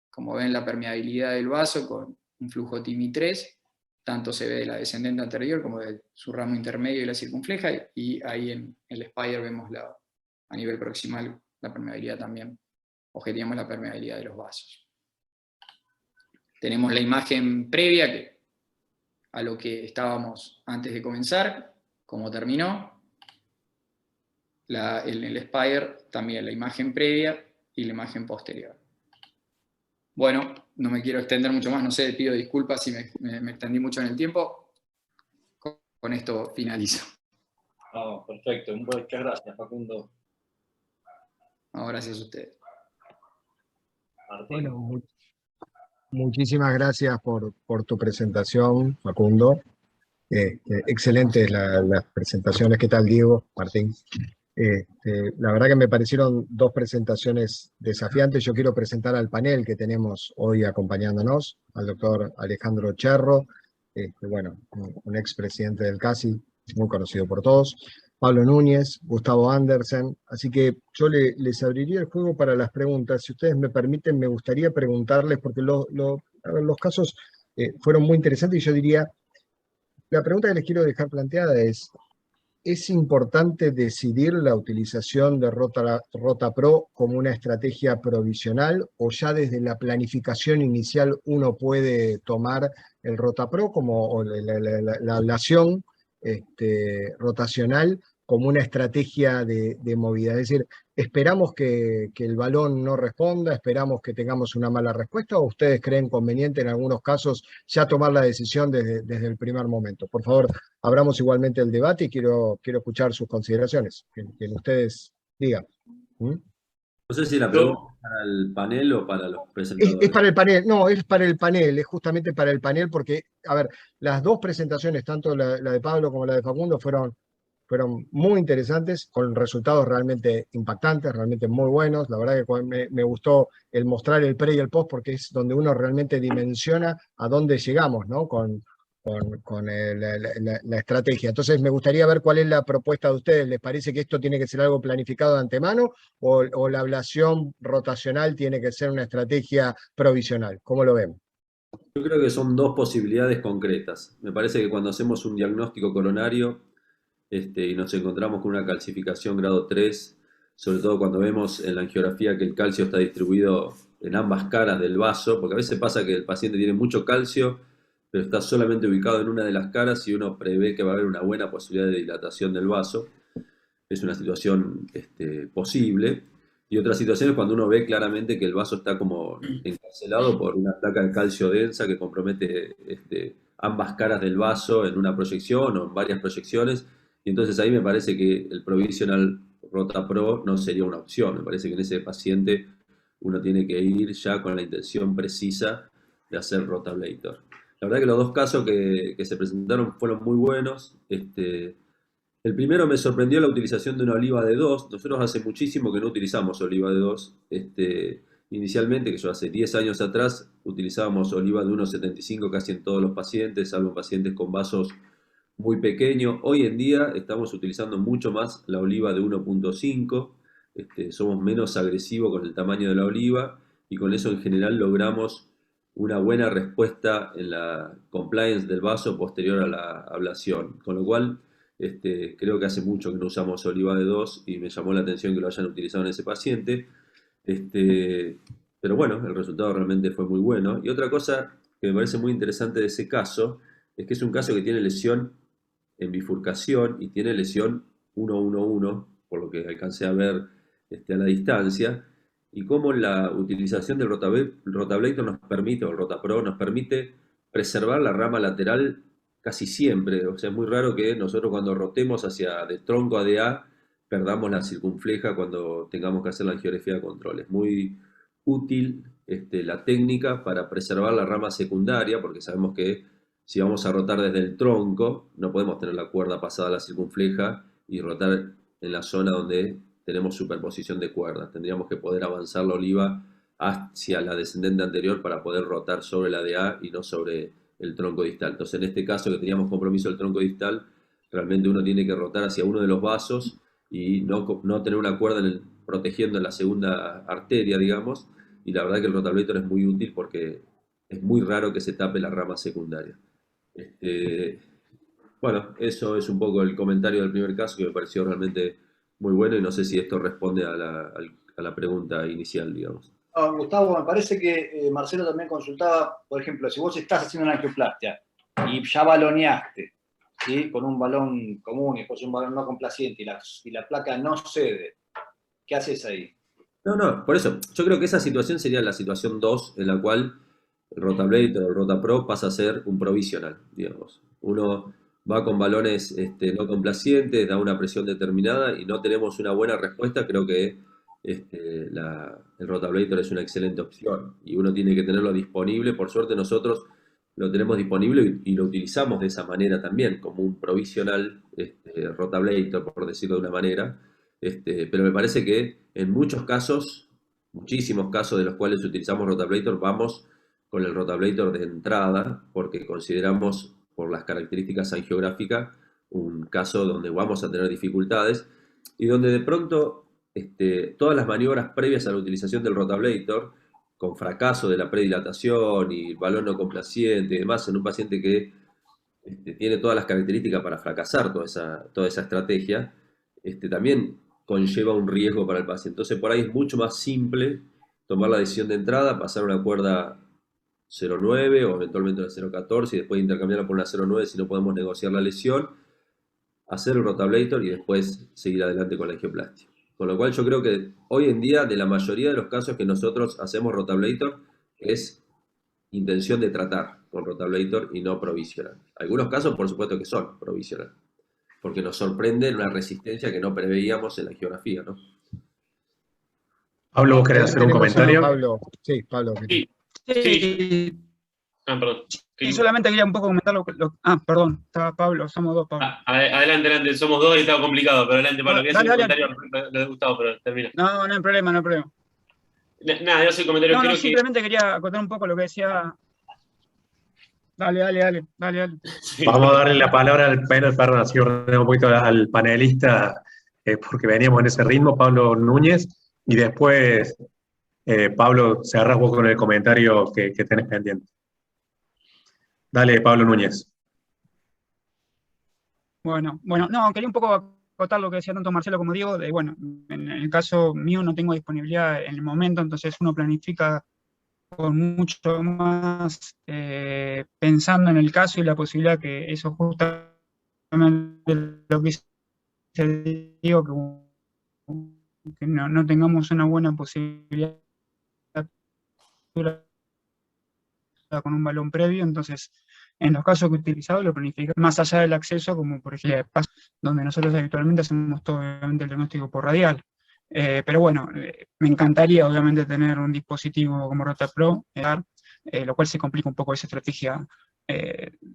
Como ven, la permeabilidad del vaso con un flujo TIMI 3 tanto se ve de la descendente anterior como de su ramo intermedio y la circunfleja, y ahí en el Spire vemos a nivel proximal la permeabilidad también, objetivamos la permeabilidad de los vasos. Tenemos la imagen previa a lo que estábamos antes de comenzar, cómo terminó. En el Spire también la imagen previa y la imagen posterior. Bueno, no me quiero extender mucho más, no sé, pido disculpas si me extendí mucho en el tiempo. Con esto finalizo. No, perfecto, muchas gracias, Facundo. No, gracias a ustedes. Martín. Bueno, muchísimas gracias por tu presentación, Facundo. Excelentes las presentaciones. ¿Qué tal, Diego? Martín. La verdad que me parecieron dos presentaciones desafiantes. Yo quiero presentar al panel que tenemos hoy acompañándonos, al doctor Alejandro Cherro, bueno, un expresidente del CASI, muy conocido por todos, Pablo Núñez, Gustavo Andersen. Así que yo les abriría el juego para las preguntas. Si ustedes me permiten, me gustaría preguntarles, porque los casos fueron muy interesantes, y yo diría, la pregunta que les quiero dejar planteada ¿es importante decidir la utilización de RotaPro como una estrategia provisional, o ya desde la planificación inicial uno puede tomar el RotaPro como la ablación rotacional como una estrategia de movida? Es decir, ¿esperamos que el balón no responda? ¿Esperamos que tengamos una mala respuesta? ¿O ustedes creen conveniente en algunos casos ya tomar la decisión desde el primer momento? Por favor, abramos igualmente el debate y quiero escuchar sus consideraciones, que ustedes digan. No sé si la pregunta es para el panel o para los presentadores. Es para el panel, no, es para el panel, es justamente para el panel, porque, a ver, las dos presentaciones, tanto la de Pablo como la de Facundo, fueron muy interesantes, con resultados realmente impactantes, realmente muy buenos. La verdad que me gustó el mostrar el pre y el post, porque es donde uno realmente dimensiona a dónde llegamos, ¿no? Con la estrategia. Entonces me gustaría ver cuál es la propuesta de ustedes. ¿Les parece que esto tiene que ser algo planificado de antemano, o la ablación rotacional tiene que ser una estrategia provisional? ¿Cómo lo ven? Yo creo que son dos posibilidades concretas. Me parece que cuando hacemos un diagnóstico coronario y nos encontramos con una calcificación grado 3, sobre todo cuando vemos en la angiografía que el calcio está distribuido en ambas caras del vaso, porque a veces pasa que el paciente tiene mucho calcio, pero está solamente ubicado en una de las caras y uno prevé que va a haber una buena posibilidad de dilatación del vaso. Es una situación posible. Y otra situación es cuando uno ve claramente que el vaso está como encarcelado por una placa de calcio densa que compromete ambas caras del vaso en una proyección o en varias proyecciones. Y entonces ahí me parece que el Provisional RotaPro no sería una opción. Me parece que en ese paciente uno tiene que ir ya con la intención precisa de hacer RotaBlator. La verdad que los dos casos que se presentaron fueron muy buenos. El primero me sorprendió la utilización de una oliva de 2. Nosotros hace muchísimo que no utilizamos oliva de 2. Inicialmente, que yo hace 10 años atrás, utilizábamos oliva de 1,75 casi en todos los pacientes, salvo pacientes con vasos muy pequeños. Hoy en día estamos utilizando mucho más la oliva de 1,5. Somos menos agresivos con el tamaño de la oliva, y con eso en general logramos una buena respuesta en la compliance del vaso posterior a la ablación. Con lo cual, creo que hace mucho que no usamos oliva de 2 y me llamó la atención que lo hayan utilizado en ese paciente. Pero bueno, el resultado realmente fue muy bueno. Y otra cosa que me parece muy interesante de ese caso es que es un caso que tiene lesión en bifurcación y tiene lesión 1-1-1, por lo que alcancé a ver a la distancia, y cómo la utilización del RotaBlator nos permite, o el RotaPro nos permite preservar la rama lateral casi siempre. O sea, es muy raro que nosotros cuando rotemos hacia de tronco a DA perdamos la circunfleja cuando tengamos que hacer la angiografía de control. Es muy útil la técnica para preservar la rama secundaria, porque sabemos que si vamos a rotar desde el tronco, no podemos tener la cuerda pasada a la circunfleja y rotar en la zona donde tenemos superposición de cuerdas. Tendríamos que poder avanzar la oliva hacia la descendente anterior para poder rotar sobre la DA y no sobre el tronco distal. Entonces, en este caso que teníamos compromiso del tronco distal, realmente uno tiene que rotar hacia uno de los vasos y no tener una cuerda protegiendo en la segunda arteria, digamos. Y la verdad que el RotaBlator es muy útil porque es muy raro que se tape la rama secundaria. Bueno, eso es un poco el comentario del primer caso que me pareció realmente muy bueno y no sé si esto responde a la pregunta inicial, digamos. Gustavo, me parece que Marcelo también consultaba, por ejemplo, si vos estás haciendo una angioplastia y ya baloneaste, ¿sí? Con un balón común y después un balón no complaciente y la placa no cede, ¿qué haces ahí? No, por eso, yo creo que esa situación sería la situación 2 en la cual el Rotablator o el Rotapro pasa a ser un provisional, digamos. Uno va con balones no complacientes, da una presión determinada y no tenemos una buena respuesta, creo que el Rotablator es una excelente opción y uno tiene que tenerlo disponible. Por suerte nosotros lo tenemos disponible y lo utilizamos de esa manera también, como un provisional Rotablator, por decirlo de una manera. Pero me parece que en muchos casos, muchísimos casos de los cuales utilizamos Rotablator, vamos con el Rotablator de entrada, porque consideramos, por las características angiográficas, un caso donde vamos a tener dificultades y donde de pronto todas las maniobras previas a la utilización del Rotablator, con fracaso de la predilatación y balón no complaciente y demás, en un paciente que tiene todas las características para fracasar toda esa estrategia, también conlleva un riesgo para el paciente. Entonces, por ahí es mucho más simple tomar la decisión de entrada, pasar una cuerda 0,9 o eventualmente una 0,14 y después intercambiarla por una 0,9 si no podemos negociar la lesión, hacer el Rotablator y después seguir adelante con la angioplastia. Con lo cual yo creo que hoy en día, de la mayoría de los casos que nosotros hacemos Rotablator, es intención de tratar con Rotablator y no provisional. Algunos casos, por supuesto, que son provisional, porque nos sorprende una resistencia que no preveíamos en la geografía, ¿no? Pablo, ¿vos querés hacer un comentario? Pablo. Sí, Pablo. Sí, Sí, perdón. y solamente quería un poco comentar perdón, estaba Pablo, somos dos, Pablo. Adelante, somos dos y estaba complicado, pero adelante, Pablo, quería hacer un comentario respecto a Gustavo, pero termina. No hay problema, no hay problema. Nada, yo soy comentario, creo simplemente quería acotar un poco lo que decía. Dale. Sí. Vamos a darle la palabra al panel, perdón, así ordenamos un poquito al panelista, porque veníamos en ese ritmo, Pablo Núñez, y después, Pablo, cerrás vos con el comentario que tenés pendiente. Dale, Pablo Núñez. Bueno, no, quería un poco acotar lo que decía tanto Marcelo como Diego, en el caso mío no tengo disponibilidad en el momento, entonces uno planifica con mucho más pensando en el caso y la posibilidad que eso justamente lo que dice Diego, que no tengamos una buena posibilidad con un balón previo, entonces en los casos que he utilizado lo planifico más allá del acceso, como por ejemplo donde nosotros habitualmente hacemos todo obviamente el diagnóstico por radial. Pero bueno, me encantaría obviamente tener un dispositivo como Rotapro, lo cual se complica un poco esa estrategia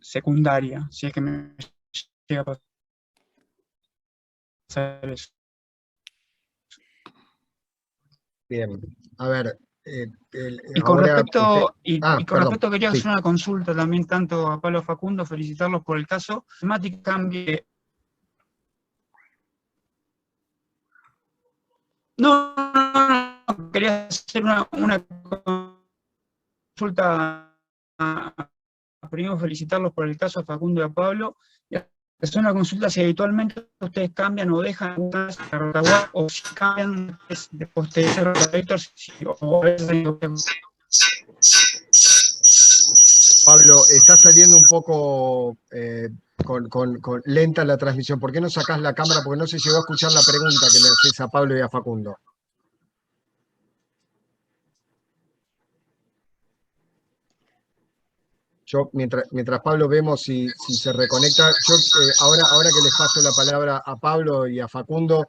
secundaria, si es que me llega a pasar eso. Bien, a ver. Y con respecto, perdón, respecto quería hacer una consulta también tanto a Pablo Facundo, felicitarlos por el caso. Matic cambie. No, quería hacer una consulta primero felicitarlos por el caso a Facundo y a Pablo. Es una consulta si habitualmente ustedes cambian o dejan o si cambian después de ser Rotablator o a veces. Pablo, está saliendo un poco con lenta la transmisión. ¿Por qué no sacás la cámara? Porque no se llegó a escuchar la pregunta que le haces a Pablo y a Facundo. Yo, mientras Pablo vemos si se reconecta, yo ahora que les paso la palabra a Pablo y a Facundo,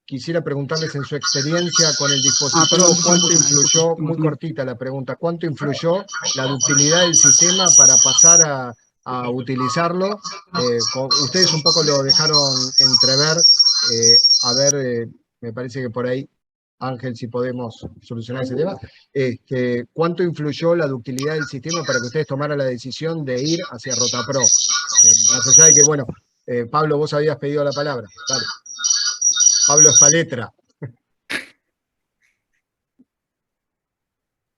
quisiera preguntarles en su experiencia con el dispositivo, ¿cuánto influyó, muy cortita la pregunta, cuánto influyó la ductilidad del sistema para pasar a utilizarlo? Ustedes un poco lo dejaron entrever, me parece que por ahí, Ángel, si podemos solucionar ese tema. ¿Cuánto influyó la ductilidad del sistema para que ustedes tomaran la decisión de ir hacia Rotapro? Más allá de que, bueno, Pablo, vos habías pedido la palabra. Dale. Pablo Espaletra.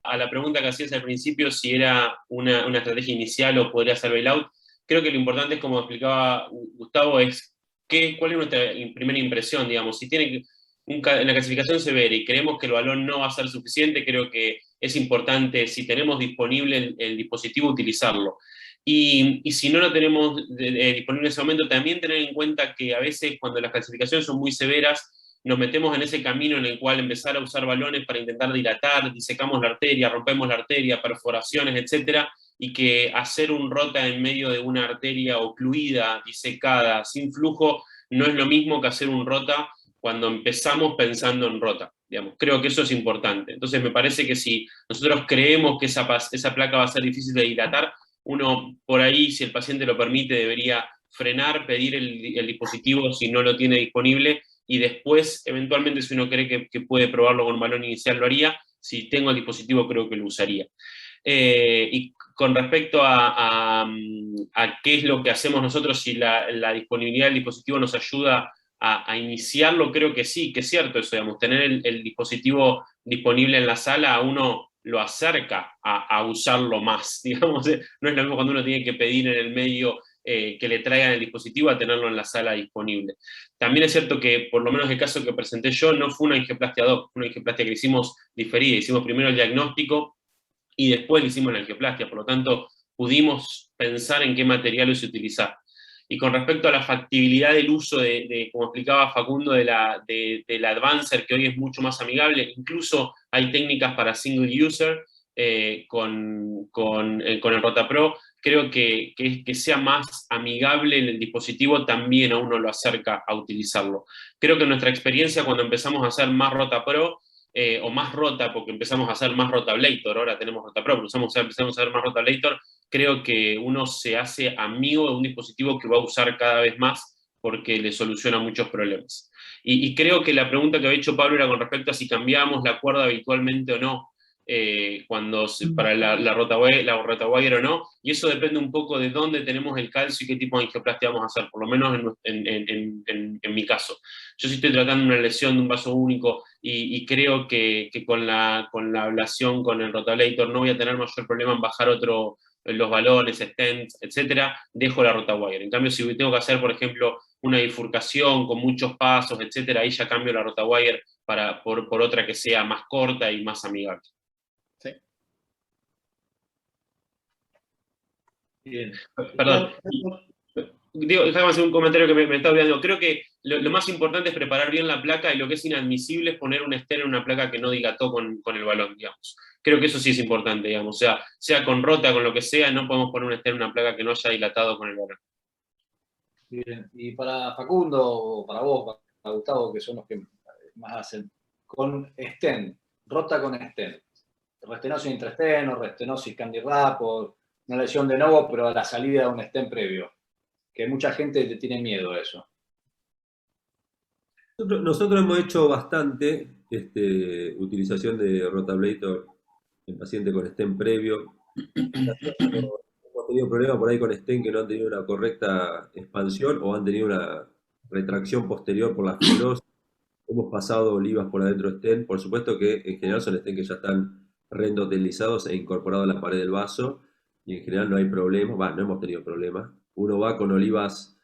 A la pregunta que hacías al principio, si era una estrategia inicial o podría ser bailout, creo que lo importante es, como explicaba Gustavo, es cuál es nuestra primera impresión, digamos. Si tiene en la clasificación severa y creemos que el balón no va a ser suficiente, creo que es importante, si tenemos disponible el dispositivo, utilizarlo. Y si no lo tenemos disponible en ese momento, también tener en cuenta que a veces cuando las clasificaciones son muy severas, nos metemos en ese camino en el cual empezar a usar balones para intentar dilatar, disecamos la arteria, rompemos la arteria, perforaciones, etcétera, y que hacer un rota en medio de una arteria ocluida, disecada, sin flujo, no es lo mismo que hacer un rota cuando empezamos pensando en rota. Digamos. Creo que eso es importante. Entonces me parece que si nosotros creemos que esa placa va a ser difícil de dilatar, uno por ahí, si el paciente lo permite, debería frenar, pedir el dispositivo si no lo tiene disponible, y después, eventualmente, si uno cree que puede probarlo con balón inicial, lo haría. Si tengo el dispositivo, creo que lo usaría. Y con respecto a qué es lo que hacemos nosotros, si la disponibilidad del dispositivo nos ayuda a iniciarlo, creo que sí, que es cierto eso, digamos, tener el dispositivo disponible en la sala a uno lo acerca a usarlo más, digamos, no es lo mismo cuando uno tiene que pedir en el medio que le traigan el dispositivo a tenerlo en la sala disponible. También es cierto que, por lo menos el caso que presenté yo, no fue una angioplastia doc, fue una angioplastia que hicimos diferida, hicimos primero el diagnóstico y después le hicimos la angioplastia, por lo tanto pudimos pensar en qué materiales utilizar. Y con respecto a la factibilidad del uso como explicaba Facundo, de la Advancer, que hoy es mucho más amigable, incluso hay técnicas para single user con el RotaPro, creo que sea más amigable el dispositivo también a uno lo acerca a utilizarlo. Creo que en nuestra experiencia, cuando empezamos a hacer más RotaPro, o más rota, porque empezamos a hacer más RotaBlator, ahora tenemos RotaPro, pero empezamos a hacer más RotaBlator, creo que uno se hace amigo de un dispositivo que va a usar cada vez más porque le soluciona muchos problemas. Y creo que la pregunta que había hecho Pablo era con respecto a si cambiamos la cuerda habitualmente o no, para la RotaWire o no, y eso depende un poco de dónde tenemos el calcio y qué tipo de angioplastia vamos a hacer, por lo menos en mi caso. Yo sí estoy tratando una lesión de un vaso único y creo que con la ablación, con el RotaBlator, no voy a tener mayor problema en bajar los balones, stents, etcétera, dejo la RotaWire. En cambio, si tengo que hacer, por ejemplo, una bifurcación con muchos pasos, etcétera, ahí ya cambio la RotaWire por otra que sea más corta y más amigable. Sí. Bien. Perdón. Digo, déjame hacer un comentario que me está olvidando. Creo que lo más importante es preparar bien la placa, y lo que es inadmisible es poner un stent en una placa que no dilató con el balón, digamos. Creo que eso sí es importante, digamos. O sea con rota, con lo que sea, no podemos poner un stent en una placa que no haya dilatado con el balón. Bien. Y para Facundo, o para vos, para Gustavo, que son los que más hacen, con stent, rota con stent, restenosis intrastent o restenosis Candy-Wrap, o una lesión de nuevo, pero a la salida de un stent previo, que mucha gente le tiene miedo a eso. Nosotros hemos hecho bastante utilización de RotaBlator en pacientes con stent previo. Hemos tenido problemas por ahí con stent que no han tenido una correcta expansión o han tenido una retracción posterior por la fibrosis. Hemos pasado olivas por adentro de stent. Por supuesto que en general son stent que ya están reendotelizados e incorporados a la pared del vaso, y en general no hay problemas. No hemos tenido problemas. Uno va con olivas,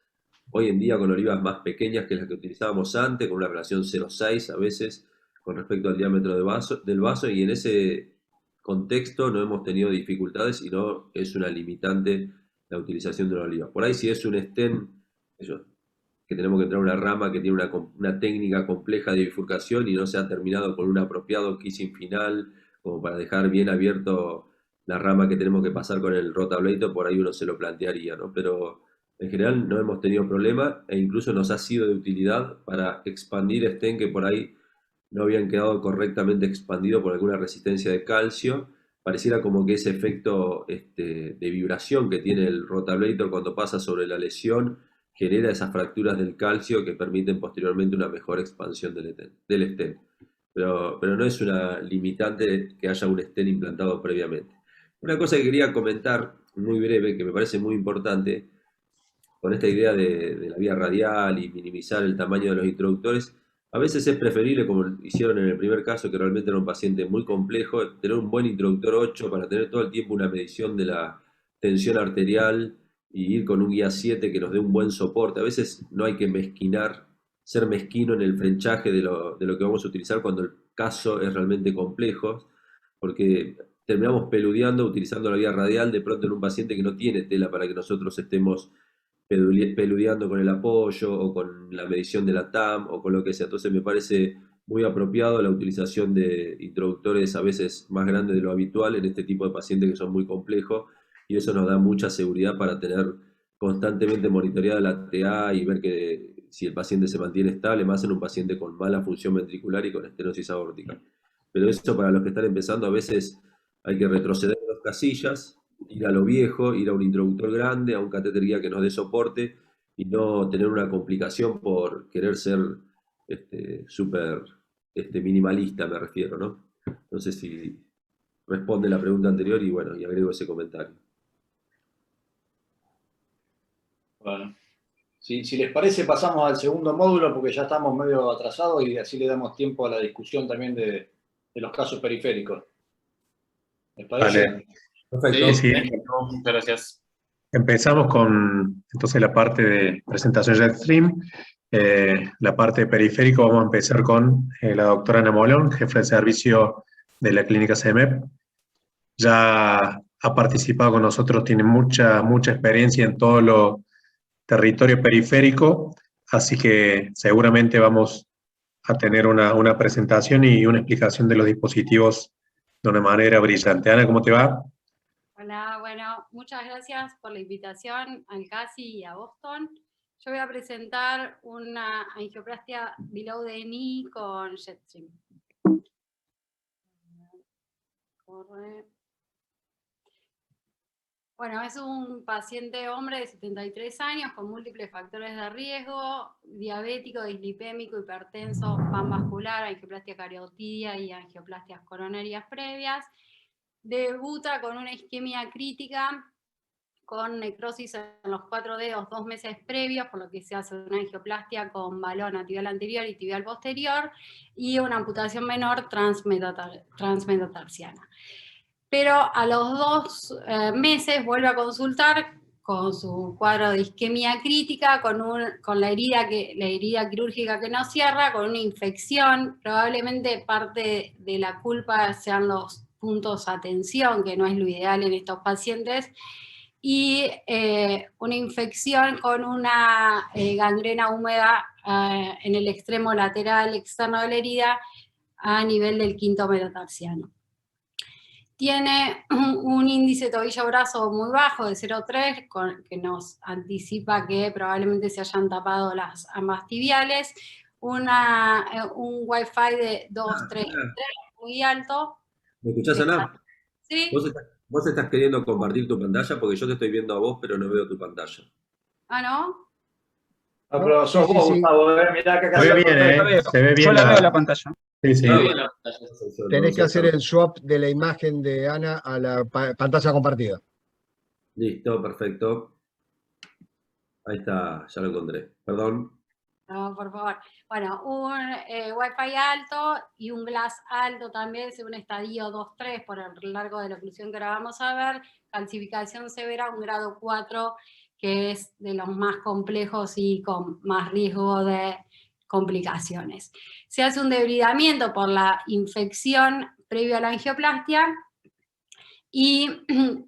hoy en día con olivas más pequeñas que las que utilizábamos antes, con una relación 0,6 a veces con respecto al diámetro del vaso, y en ese contexto no hemos tenido dificultades y no es una limitante la utilización de una oliva. Por ahí si es un stent, que tenemos que entrar a una rama que tiene una técnica compleja de bifurcación y no se ha terminado con un apropiado kissing final, como para dejar bien abierto la rama que tenemos que pasar con el RotaBlator, por ahí uno se lo plantearía, ¿no? Pero en general no hemos tenido problema, e incluso nos ha sido de utilidad para expandir stent que por ahí no habían quedado correctamente expandidos por alguna resistencia de calcio. Pareciera como que ese efecto de vibración que tiene el RotaBlator cuando pasa sobre la lesión genera esas fracturas del calcio que permiten posteriormente una mejor expansión del stent. Pero no es una limitante que haya un stent implantado previamente. Una cosa que quería comentar muy breve, que me parece muy importante, con esta idea de la vía radial y minimizar el tamaño de los introductores, a veces es preferible, como hicieron en el primer caso, que realmente era un paciente muy complejo, tener un buen introductor 8 para tener todo el tiempo una medición de la tensión arterial y ir con un guía 7 que nos dé un buen soporte. A veces no hay que ser mezquino en el frenchaje de lo que vamos a utilizar cuando el caso es realmente complejo, porque terminamos peludeando, utilizando la vía radial de pronto en un paciente que no tiene tela para que nosotros estemos peludeando con el apoyo o con la medición de la TAM o con lo que sea. Entonces me parece muy apropiado la utilización de introductores a veces más grandes de lo habitual en este tipo de pacientes que son muy complejos, y eso nos da mucha seguridad para tener constantemente monitoreada la TA y ver que si el paciente se mantiene estable, más en un paciente con mala función ventricular y con estenosis aórtica. Pero eso, para los que están empezando, a veces hay que retroceder 2 casillas, ir a lo viejo, ir a un introductor grande, a un catéter guía que nos dé soporte, y no tener una complicación por querer ser súper minimalista, me refiero, ¿no? No sé si responde la pregunta anterior, y bueno, y agrego ese comentario. Bueno, si les parece, pasamos al segundo módulo porque ya estamos medio atrasados y así le damos tiempo a la discusión también de los casos periféricos. ¿Les parece? Vale. Perfecto. Sí. Muchas gracias. Empezamos con entonces la parte de presentación JetStream. La parte de periférico vamos a empezar con la doctora Ana Molón, jefe de servicio de la clínica CEMEP. Ya ha participado con nosotros, tiene mucha experiencia en todo lo territorio periférico, así que seguramente vamos a tener una presentación y una explicación de los dispositivos de una manera brillante. Ana, ¿cómo te va? Hola, bueno, muchas gracias por la invitación al CASI y a Boston. Yo voy a presentar una angioplastia below the knee con JetStream. Bueno, es un paciente hombre de 73 años con múltiples factores de riesgo, diabético, dislipémico, hipertenso, panvascular, angioplastia cariotidia y angioplastias coronarias previas. Debuta con una isquemia crítica con necrosis en los 4 dedos 2 meses previos, por lo que se hace una angioplastia con balón a tibial anterior y tibial posterior y una amputación menor transmetatarsiana. Pero a los 2 meses vuelve a consultar con su cuadro de isquemia crítica, con la herida quirúrgica que no cierra, con una infección, probablemente parte de la culpa sean los puntos a tensión, que no es lo ideal en estos pacientes, y una infección con una gangrena húmeda en el extremo lateral externo de la herida a nivel del quinto metatarsiano. Tiene un índice tobillo-brazo muy bajo, de 0,3, que nos anticipa que probablemente se hayan tapado las ambas tibiales, un Wi-Fi de 2.3 muy alto. ¿Me escuchás, Ana? Sí. ¿Vos estás queriendo compartir tu pantalla? Porque yo te estoy viendo a vos, pero no veo tu pantalla. ¿Ah, no? No, pero sos vos, Gustavo, mirá que acá Se ve bien, se ve bien. Yo la veo la pantalla. Sí, sí. Tenés que hacer el swap de la imagen de Ana a la pantalla compartida. Listo, perfecto. Ahí está, ya lo encontré. Perdón. No, por favor. Bueno, un Wi-Fi alto y un glass alto también, según estadio 2-3 por el largo de la oclusión que ahora vamos a ver. Calcificación severa, un grado 4, que es de los más complejos y con más riesgo de complicaciones. Se hace un debridamiento por la infección previo a la angioplastia y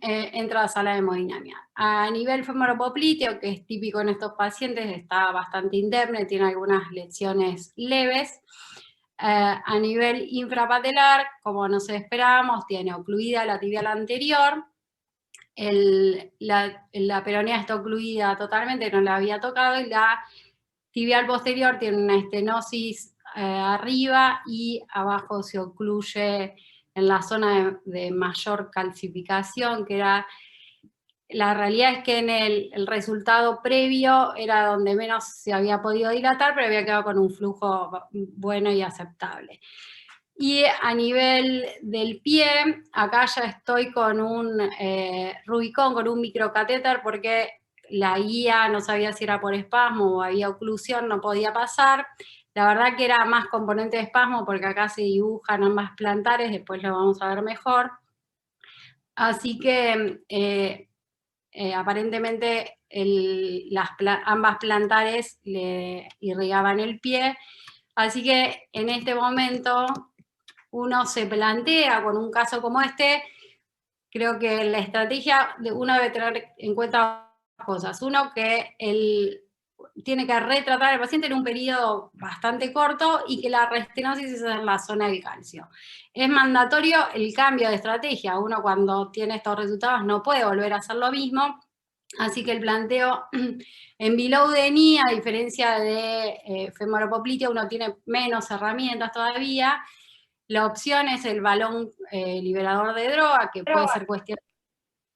entra a la sala de hemodinamia. A nivel femoropopliteo, que es típico en estos pacientes, está bastante interno y tiene algunas lesiones leves. A nivel infrapatelar, como nos esperábamos, tiene ocluida la tibial anterior, la peronea está ocluida totalmente, no la había tocado, y la tibial posterior tiene una estenosis arriba y abajo se ocluye en la zona de mayor calcificación, que era, la realidad es que en el resultado previo era donde menos se había podido dilatar, pero había quedado con un flujo bueno y aceptable. Y a nivel del pie, acá ya estoy con un Rubicon, con un microcatéter, porque la guía no sabía si era por espasmo o había oclusión, no podía pasar. La verdad que era más componente de espasmo, porque acá se dibujan ambas plantares, después lo vamos a ver mejor. Así que aparentemente ambas plantares le irrigaban el pie, así que en este momento uno se plantea con un caso como este, creo que la estrategia uno debe tener en cuenta cosas. Uno, que tiene que retratar al paciente en un periodo bastante corto y que la restenosis es en la zona del calcio. Es mandatorio el cambio de estrategia. Uno, cuando tiene estos resultados, no puede volver a hacer lo mismo. Así que el planteo en below the knee, a diferencia de femoropoplitea, uno tiene menos herramientas todavía. La opción es el balón liberador de droga, que puede ser cuestionable,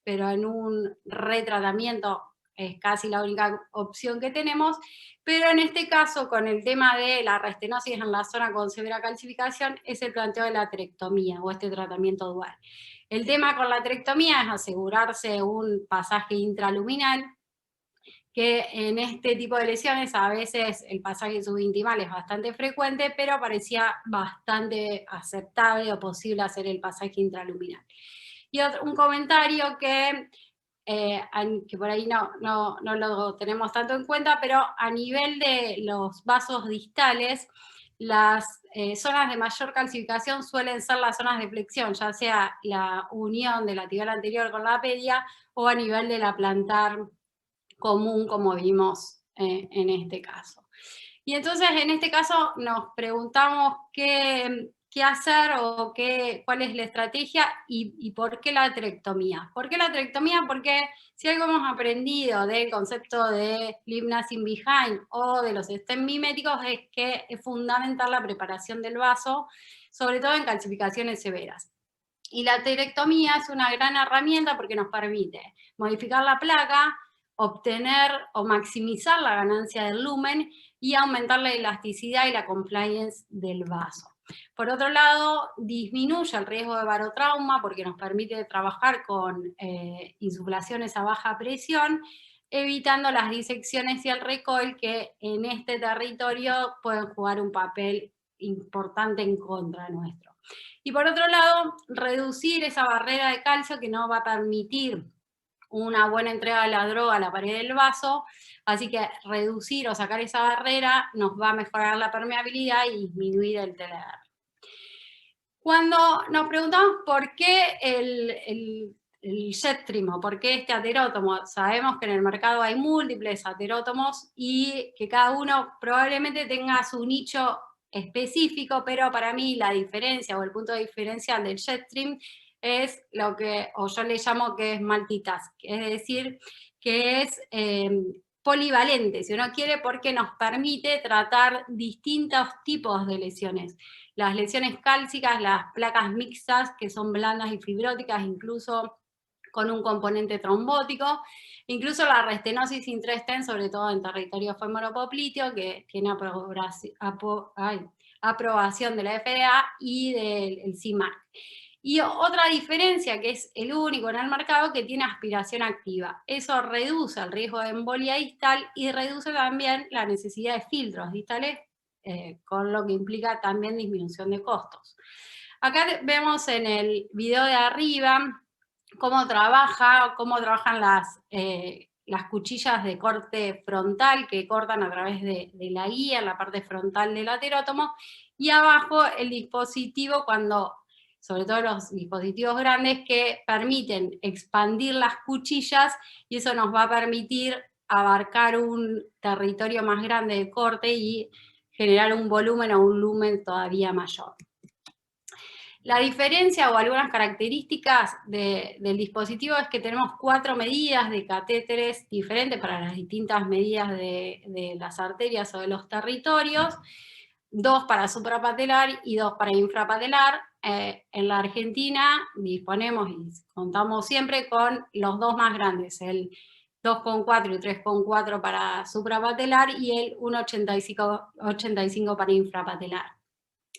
pero en un retratamiento es casi la única opción que tenemos. Pero en este caso, con el tema de la restenosis en la zona con severa calcificación, es el planteo de la aterectomía o este tratamiento dual. El tema con la aterectomía es asegurarse un pasaje intraluminal, que en este tipo de lesiones a veces el pasaje subintimal es bastante frecuente, pero parecía bastante aceptable o posible hacer el pasaje intraluminal. Y un comentario que por ahí no lo tenemos tanto en cuenta, pero a nivel de los vasos distales, las zonas de mayor calcificación suelen ser las zonas de flexión, ya sea la unión de la tibial anterior con la pedia o a nivel de la plantar común, como vimos en este caso. Y entonces en este caso nos preguntamos qué hacer o cuál es la estrategia y por qué la aterectomía. ¿Por qué la aterectomía? Porque si algo hemos aprendido del concepto de leave nothing behind o de los stent miméticos es que es fundamental la preparación del vaso, sobre todo en calcificaciones severas. Y la aterectomía es una gran herramienta porque nos permite modificar la placa, obtener o maximizar la ganancia del lumen y aumentar la elasticidad y la compliance del vaso. Por otro lado, disminuye el riesgo de barotrauma porque nos permite trabajar con insuflaciones a baja presión, evitando las disecciones y el recoil que en este territorio pueden jugar un papel importante en contra nuestro. Y por otro lado, reducir esa barrera de calcio que no va a permitir una buena entrega de la droga a la pared del vaso, así que reducir o sacar esa barrera nos va a mejorar la permeabilidad y disminuir el TLR. Cuando nos preguntamos por qué el Jetstream o por qué este aterótomo, sabemos que en el mercado hay múltiples aterótomos y que cada uno probablemente tenga su nicho específico, pero para mí la diferencia o el punto diferencial del Jetstream es lo que, o yo le llamo que es multitask, es decir, que es polivalente, si uno quiere, porque nos permite tratar distintos tipos de lesiones. Las lesiones cálcicas, las placas mixtas, que son blandas y fibróticas, incluso con un componente trombótico, incluso la restenosis intraestent, sobre todo en territorio femoropopliteo, que tiene aprobación de la FDA y del CIMAC. Y otra diferencia, que es el único en el mercado, que tiene aspiración activa. Eso reduce el riesgo de embolia distal y reduce también la necesidad de filtros distales, con lo que implica también disminución de costos. Acá vemos en el video de arriba cómo trabajan las cuchillas de corte frontal que cortan a través de la guía en la parte frontal del aterótomo, y abajo el dispositivo, sobre todo los dispositivos grandes, que permiten expandir las cuchillas, y eso nos va a permitir abarcar un territorio más grande de corte y generar un volumen o un lumen todavía mayor. La diferencia o algunas características del dispositivo es que tenemos 4 medidas de catéteres diferentes para las distintas medidas de las arterias o de los territorios, 2 para suprapatelar y 2 para infrapatelar. En la Argentina disponemos y contamos siempre con los 2 más grandes, el 2,4 y 3,4 para suprapatelar y el 1,85 para infrapatelar.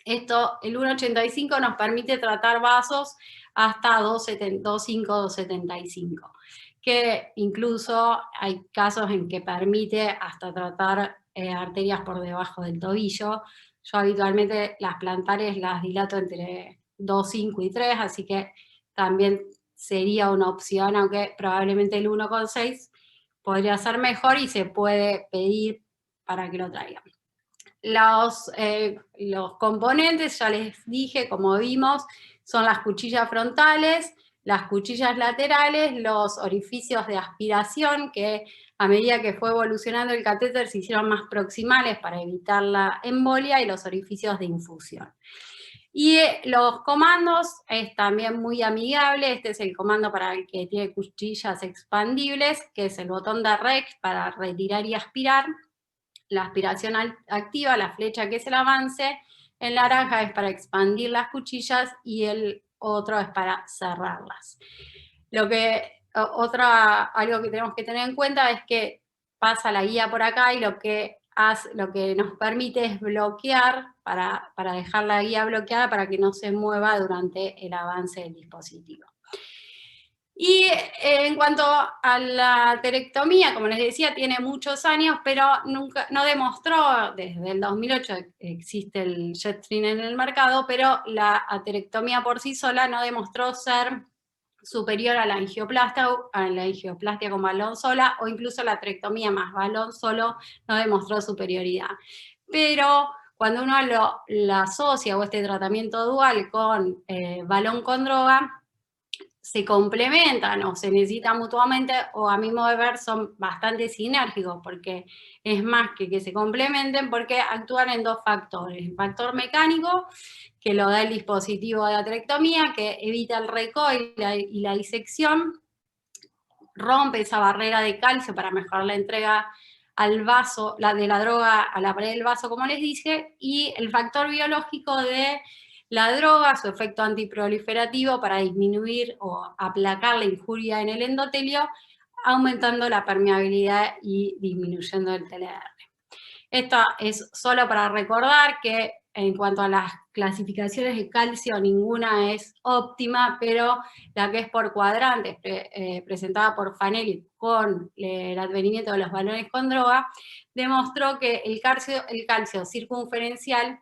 El 1,85 nos permite tratar vasos hasta 2,5, 2,75, que incluso hay casos en que permite hasta tratar arterias por debajo del tobillo. Yo habitualmente las plantares las dilato entre 2,5 y 3, así que también sería una opción, aunque probablemente el 1,6 podría ser mejor y se puede pedir para que lo traigan. Los componentes, ya les dije, como vimos, son las cuchillas frontales, las cuchillas laterales, los orificios de aspiración, que a medida que fue evolucionando el catéter se hicieron más proximales para evitar la embolia, y los orificios de infusión. Y los comandos es también muy amigable. Este es el comando para el que tiene cuchillas expandibles, que es el botón de REX para retirar y aspirar. La aspiración activa, la flecha que es el avance. El naranja es para expandir las cuchillas y el otro es para cerrarlas. Algo que tenemos que tener en cuenta es que pasa la guía por acá y lo que nos permite es bloquear, para dejar la guía bloqueada para que no se mueva durante el avance del dispositivo. Y en cuanto a la aterectomía, como les decía, tiene muchos años, pero no demostró, desde el 2008 existe el Jetstream en el mercado, pero la aterectomía por sí sola no demostró ser superior a la angioplastia con balón sola, o incluso la aterectomía más balón solo no demostró superioridad. Pero cuando uno lo asocia, o este tratamiento dual con balón con droga, se complementan o se necesitan mutuamente, o a mi modo de ver son bastante sinérgicos, porque es más que se complementen, porque actúan en dos factores. El factor mecánico, que lo da el dispositivo de aterectomía, que evita el recoil y la disección, rompe esa barrera de calcio para mejorar la entrega al vaso, de la droga a la pared del vaso, como les dije, y el factor biológico de la droga, su efecto antiproliferativo para disminuir o aplacar la injuria en el endotelio, aumentando la permeabilidad y disminuyendo el TLR. Esto es solo para recordar que en cuanto a las clasificaciones de calcio, ninguna es óptima, pero la que es por cuadrantes, presentada por Fanelli con el advenimiento de los balones con droga, demostró que el calcio circunferencial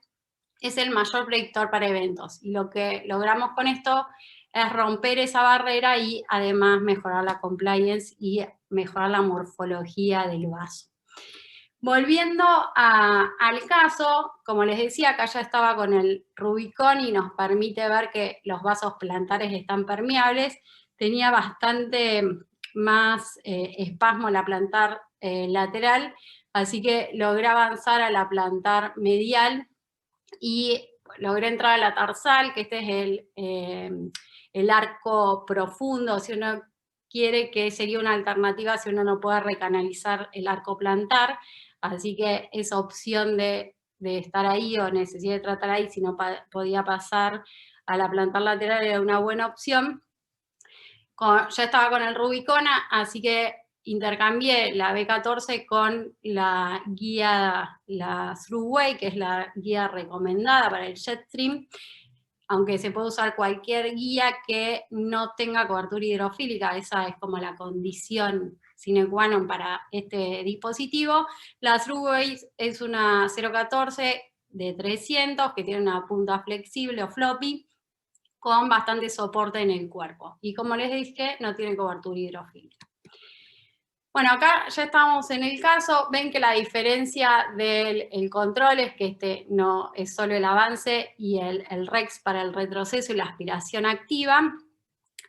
es el mayor predictor para eventos. Y lo que logramos con esto es romper esa barrera y además mejorar la compliance y mejorar la morfología del vaso. Volviendo al caso, como les decía, acá ya estaba con el Rubicon y nos permite ver que los vasos plantares están permeables. Tenía bastante más espasmo la plantar lateral, así que logré avanzar a la plantar medial y logré entrar a la tarsal, que este es el arco profundo, si uno quiere, que sería una alternativa si uno no puede recanalizar el arco plantar. Así que esa opción de estar ahí o necesidad de tratar ahí, si no podía pasar a la plantar lateral, era una buena opción. Ya estaba con el Rubicon, así que intercambié la B14 con la guía, la Thruway, que es la guía recomendada para el Jetstream, aunque se puede usar cualquier guía que no tenga cobertura hidrofílica. Esa es como la condición sine qua non para este dispositivo. La Thruway es una 014 de 300 que tiene una punta flexible o floppy con bastante soporte en el cuerpo. Y como les dije, no tiene cobertura hidrofílica. Bueno, acá ya estamos en el caso. Ven que la diferencia del control es que este no es solo el avance y el REX para el retroceso y la aspiración activa.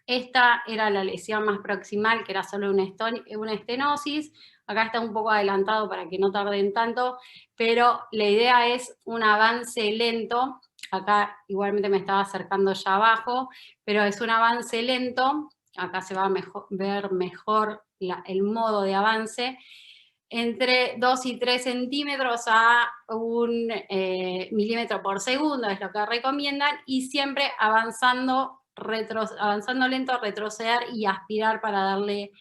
Esta era la lesión más proximal, que era solo una estenosis. Acá está un poco adelantado para que no tarden tanto, pero la idea es un avance lento. Acá igualmente me estaba acercando ya abajo, pero es un avance lento. Acá se va a ver mejor el modo de avance, entre 2 y 3 centímetros a 1 milímetro por segundo, es lo que recomiendan, y siempre avanzando lento, retroceder y aspirar para darle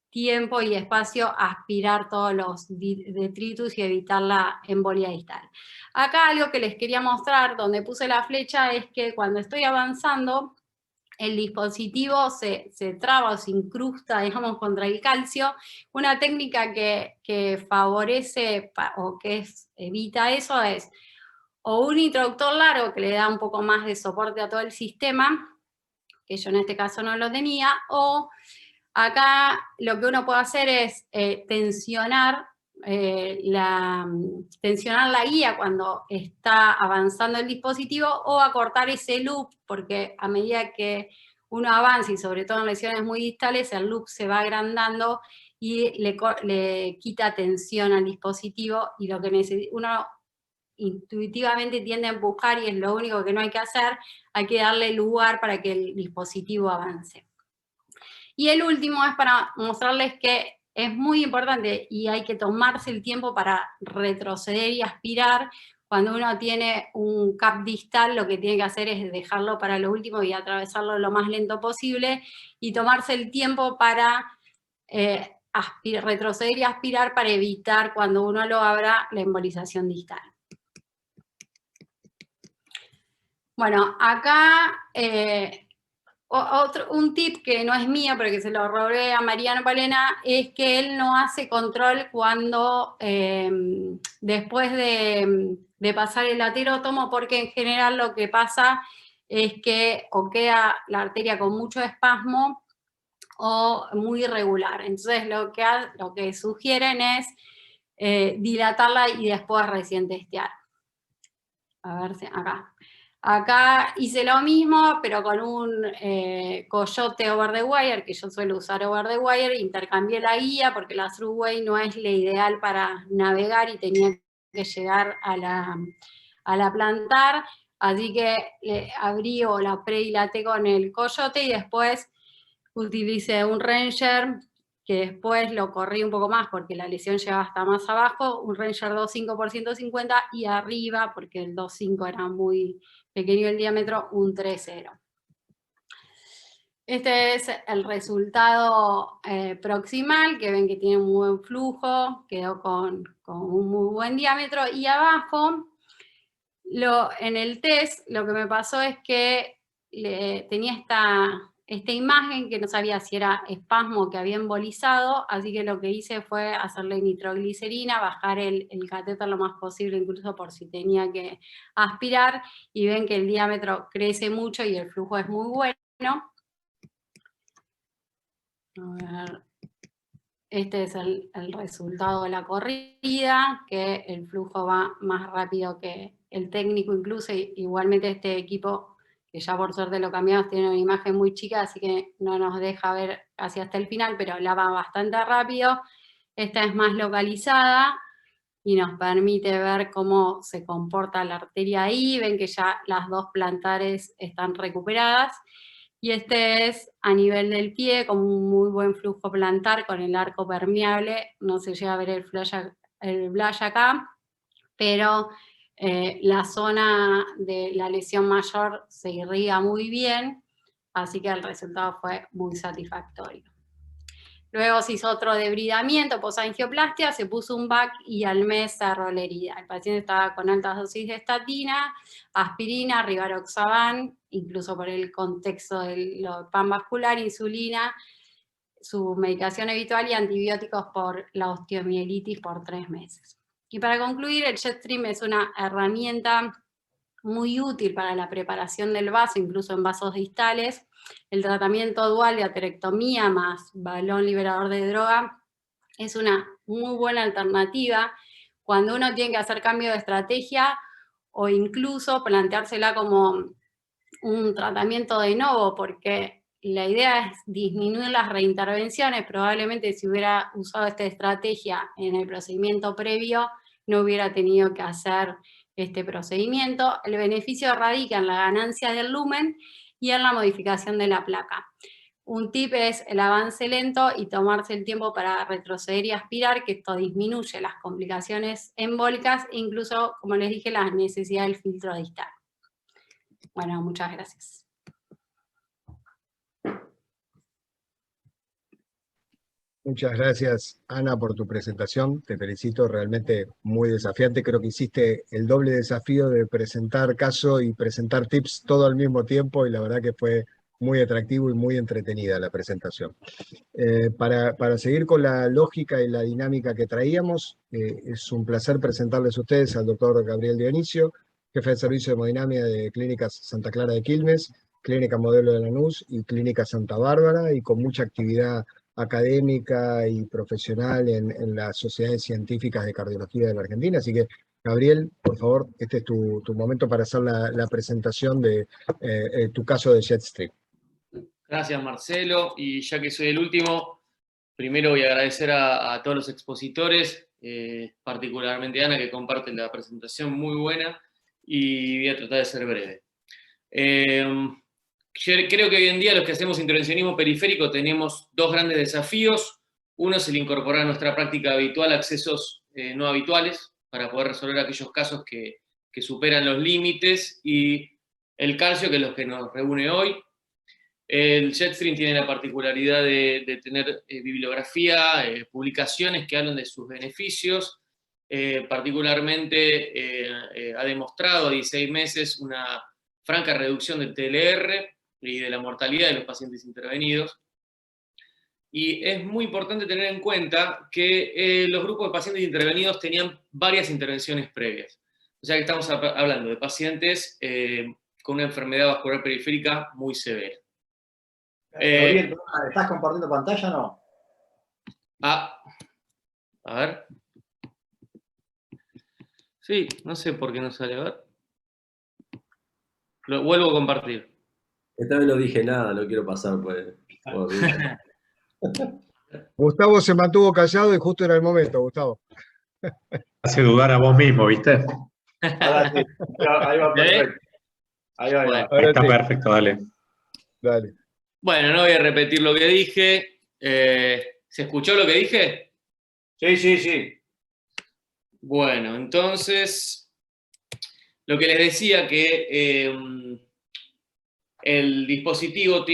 tiempo y espacio a aspirar todos los detritus y evitar la embolia distal. Acá algo que les quería mostrar, donde puse la flecha, es que cuando estoy avanzando, el dispositivo se traba o se incrusta, digamos, contra el calcio. Una técnica que favorece o que evita eso es o un introductor largo que le da un poco más de soporte a todo el sistema, que yo en este caso no lo tenía, o acá lo que uno puede hacer es tensionar la guía cuando está avanzando el dispositivo, o acortar ese loop, porque a medida que uno avanza, y sobre todo en lesiones muy distales, el loop se va agrandando y le quita tensión al dispositivo, y lo que uno intuitivamente tiende a empujar, y es lo único que no hay que hacer, hay que darle lugar para que el dispositivo avance. Y el último es para mostrarles que es muy importante y hay que tomarse el tiempo para retroceder y aspirar. Cuando uno tiene un cap distal, lo que tiene que hacer es dejarlo para lo último y atravesarlo lo más lento posible, y tomarse el tiempo para retroceder y aspirar para evitar, cuando uno lo abra, la embolización distal. Bueno, acá un tip que no es mío, pero que se lo robé a Mariano Palena, es que él no hace control cuando después de pasar el laterótomo, porque en general lo que pasa es que o queda la arteria con mucho espasmo o muy irregular. Entonces lo que sugieren es dilatarla y después recién testear. A ver si acá. Acá hice lo mismo, pero con un Coyote over the wire, que yo suelo usar over the wire. Intercambié la guía porque la Thruway no es la ideal para navegar y tenía que llegar a la plantar. Así que abrí o la predilaté con el Coyote, y después utilicé un Ranger, que después lo corrí un poco más porque la lesión llegaba hasta más abajo, un Ranger 2.5 por 150, y arriba, porque el 2.5 era muy pequeño el diámetro, un 3.0. Este es el resultado proximal, que ven que tiene un muy buen flujo, quedó con un muy buen diámetro, y abajo, en el test, lo que me pasó es que tenía esta imagen que no sabía si era espasmo que había embolizado, así que lo que hice fue hacerle nitroglicerina, bajar el catéter lo más posible, incluso por si tenía que aspirar, y ven que el diámetro crece mucho y el flujo es muy bueno. A ver. Este es el resultado de la corrida, que el flujo va más rápido que el técnico, incluso. Igualmente este equipo, que ya por suerte lo cambiamos, tiene una imagen muy chica, así que no nos deja ver casi hasta el final, pero la va bastante rápido. Esta es más localizada y nos permite ver cómo se comporta la arteria ahí. Ven que ya las dos plantares están recuperadas. Y este es a nivel del pie, con un muy buen flujo plantar, con el arco permeable. No se llega a ver el blush acá, pero la zona de la lesión mayor se irriga muy bien, así que el resultado fue muy satisfactorio. Luego se hizo otro debridamiento, posangioplastia, se puso un VAC y al mes cerró la herida. El paciente estaba con altas dosis de estatina, aspirina, rivaroxaban, incluso por el contexto del pan vascular, insulina, su medicación habitual y antibióticos por la osteomielitis por 3 meses. Y para concluir, el Jetstream es una herramienta muy útil para la preparación del vaso, incluso en vasos distales. El tratamiento dual de aterectomía más balón liberador de droga es una muy buena alternativa cuando uno tiene que hacer cambio de estrategia, o incluso planteársela como un tratamiento de novo, porque la idea es disminuir las reintervenciones. Probablemente si hubiera usado esta estrategia en el procedimiento previo, no hubiera tenido que hacer este procedimiento. El beneficio radica en la ganancia del lumen y en la modificación de la placa. Un tip es el avance lento y tomarse el tiempo para retroceder y aspirar, que esto disminuye las complicaciones embólicas e incluso, como les dije, la necesidad del filtro distal. Bueno, muchas gracias. Muchas gracias, Ana, por tu presentación. Te felicito, realmente muy desafiante. Creo que hiciste el doble desafío de presentar caso y presentar tips todo al mismo tiempo, y la verdad que fue muy atractivo y muy entretenida la presentación. Para seguir con la lógica y la dinámica que traíamos, es un placer presentarles a ustedes al doctor Gabriel Dionisio, jefe de servicio de hemodinamia de Clínicas Santa Clara de Quilmes, Clínica Modelo de Lanús y Clínica Santa Bárbara, y con mucha actividad académica y profesional en las sociedades científicas de cardiología de la Argentina. Así que, Gabriel, por favor, este es tu momento para hacer la presentación de tu caso de Jetstream. Gracias, Marcelo. Y ya que soy el último, primero voy a agradecer a todos los expositores, particularmente a Ana, que comparte la presentación muy buena, y voy a tratar de ser breve. Creo que hoy en día los que hacemos intervencionismo periférico tenemos dos grandes desafíos. Uno es el incorporar a nuestra práctica habitual accesos no habituales para poder resolver aquellos casos que superan los límites, y el calcio, que es lo que nos reúne hoy. El Jetstream tiene la particularidad de tener bibliografía, publicaciones que hablan de sus beneficios. Particularmente ha demostrado a 16 meses una franca reducción del TLR y de la mortalidad de los pacientes intervenidos. Y es muy importante tener en cuenta que los grupos de pacientes intervenidos tenían varias intervenciones previas. O sea que estamos hablando de pacientes con una enfermedad vascular periférica muy severa. Gabriel, ¿estás compartiendo pantalla o no? A ver. Sí, no sé por qué no sale. A ver. Lo vuelvo a compartir. Esta vez no dije nada, no quiero pasar pues. Gustavo se mantuvo callado y justo era el momento, Gustavo. Hace dudar a vos mismo, ¿viste? Ahora sí, ahí va perfecto. Ahí va, Bueno. Está perfecto, dale. Dale. Bueno, no voy a repetir lo que dije. ¿Se escuchó lo que dije? Sí, sí, sí. Bueno, entonces, lo que les decía que el dispositivo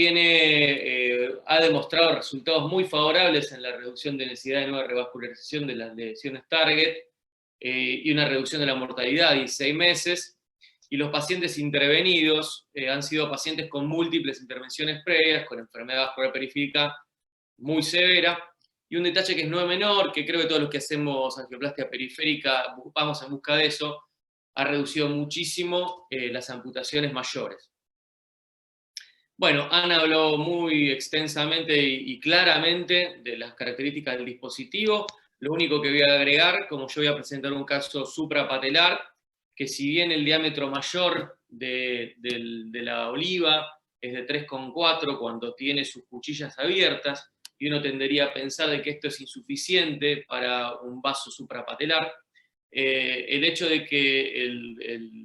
ha demostrado resultados muy favorables en la reducción de necesidad de nueva revascularización de las lesiones target y una reducción de la mortalidad a 16 meses. Y los pacientes intervenidos han sido pacientes con múltiples intervenciones previas, con enfermedad vascular periférica muy severa. Y un detalle que no es menor, que creo que todos los que hacemos angioplastia periférica vamos en busca de eso, ha reducido muchísimo las amputaciones mayores. Bueno, Ana habló muy extensamente y claramente de las características del dispositivo. Lo único que voy a agregar, como yo voy a presentar un caso suprapatelar, que si bien el diámetro mayor de la oliva es de 3,4 cuando tiene sus cuchillas abiertas, y uno tendería a pensar de que esto es insuficiente para un vaso suprapatelar, el hecho de que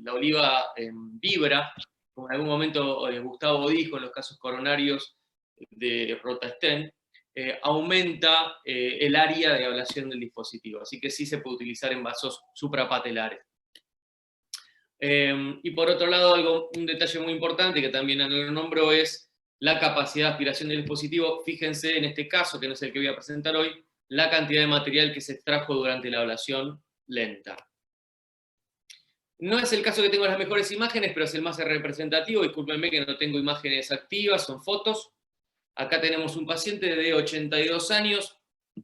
la oliva vibra, como en algún momento Gustavo dijo en los casos coronarios de Rotastent, aumenta el área de ablación del dispositivo, así que sí se puede utilizar en vasos suprapatelares. Y por otro lado, un detalle muy importante que también lo nombró es la capacidad de aspiración del dispositivo. Fíjense en este caso, que no es el que voy a presentar hoy, la cantidad de material que se extrajo durante la ablación lenta. No es el caso que tengo las mejores imágenes, pero es el más representativo. Discúlpenme que no tengo imágenes activas, son fotos. Acá tenemos un paciente de 82 años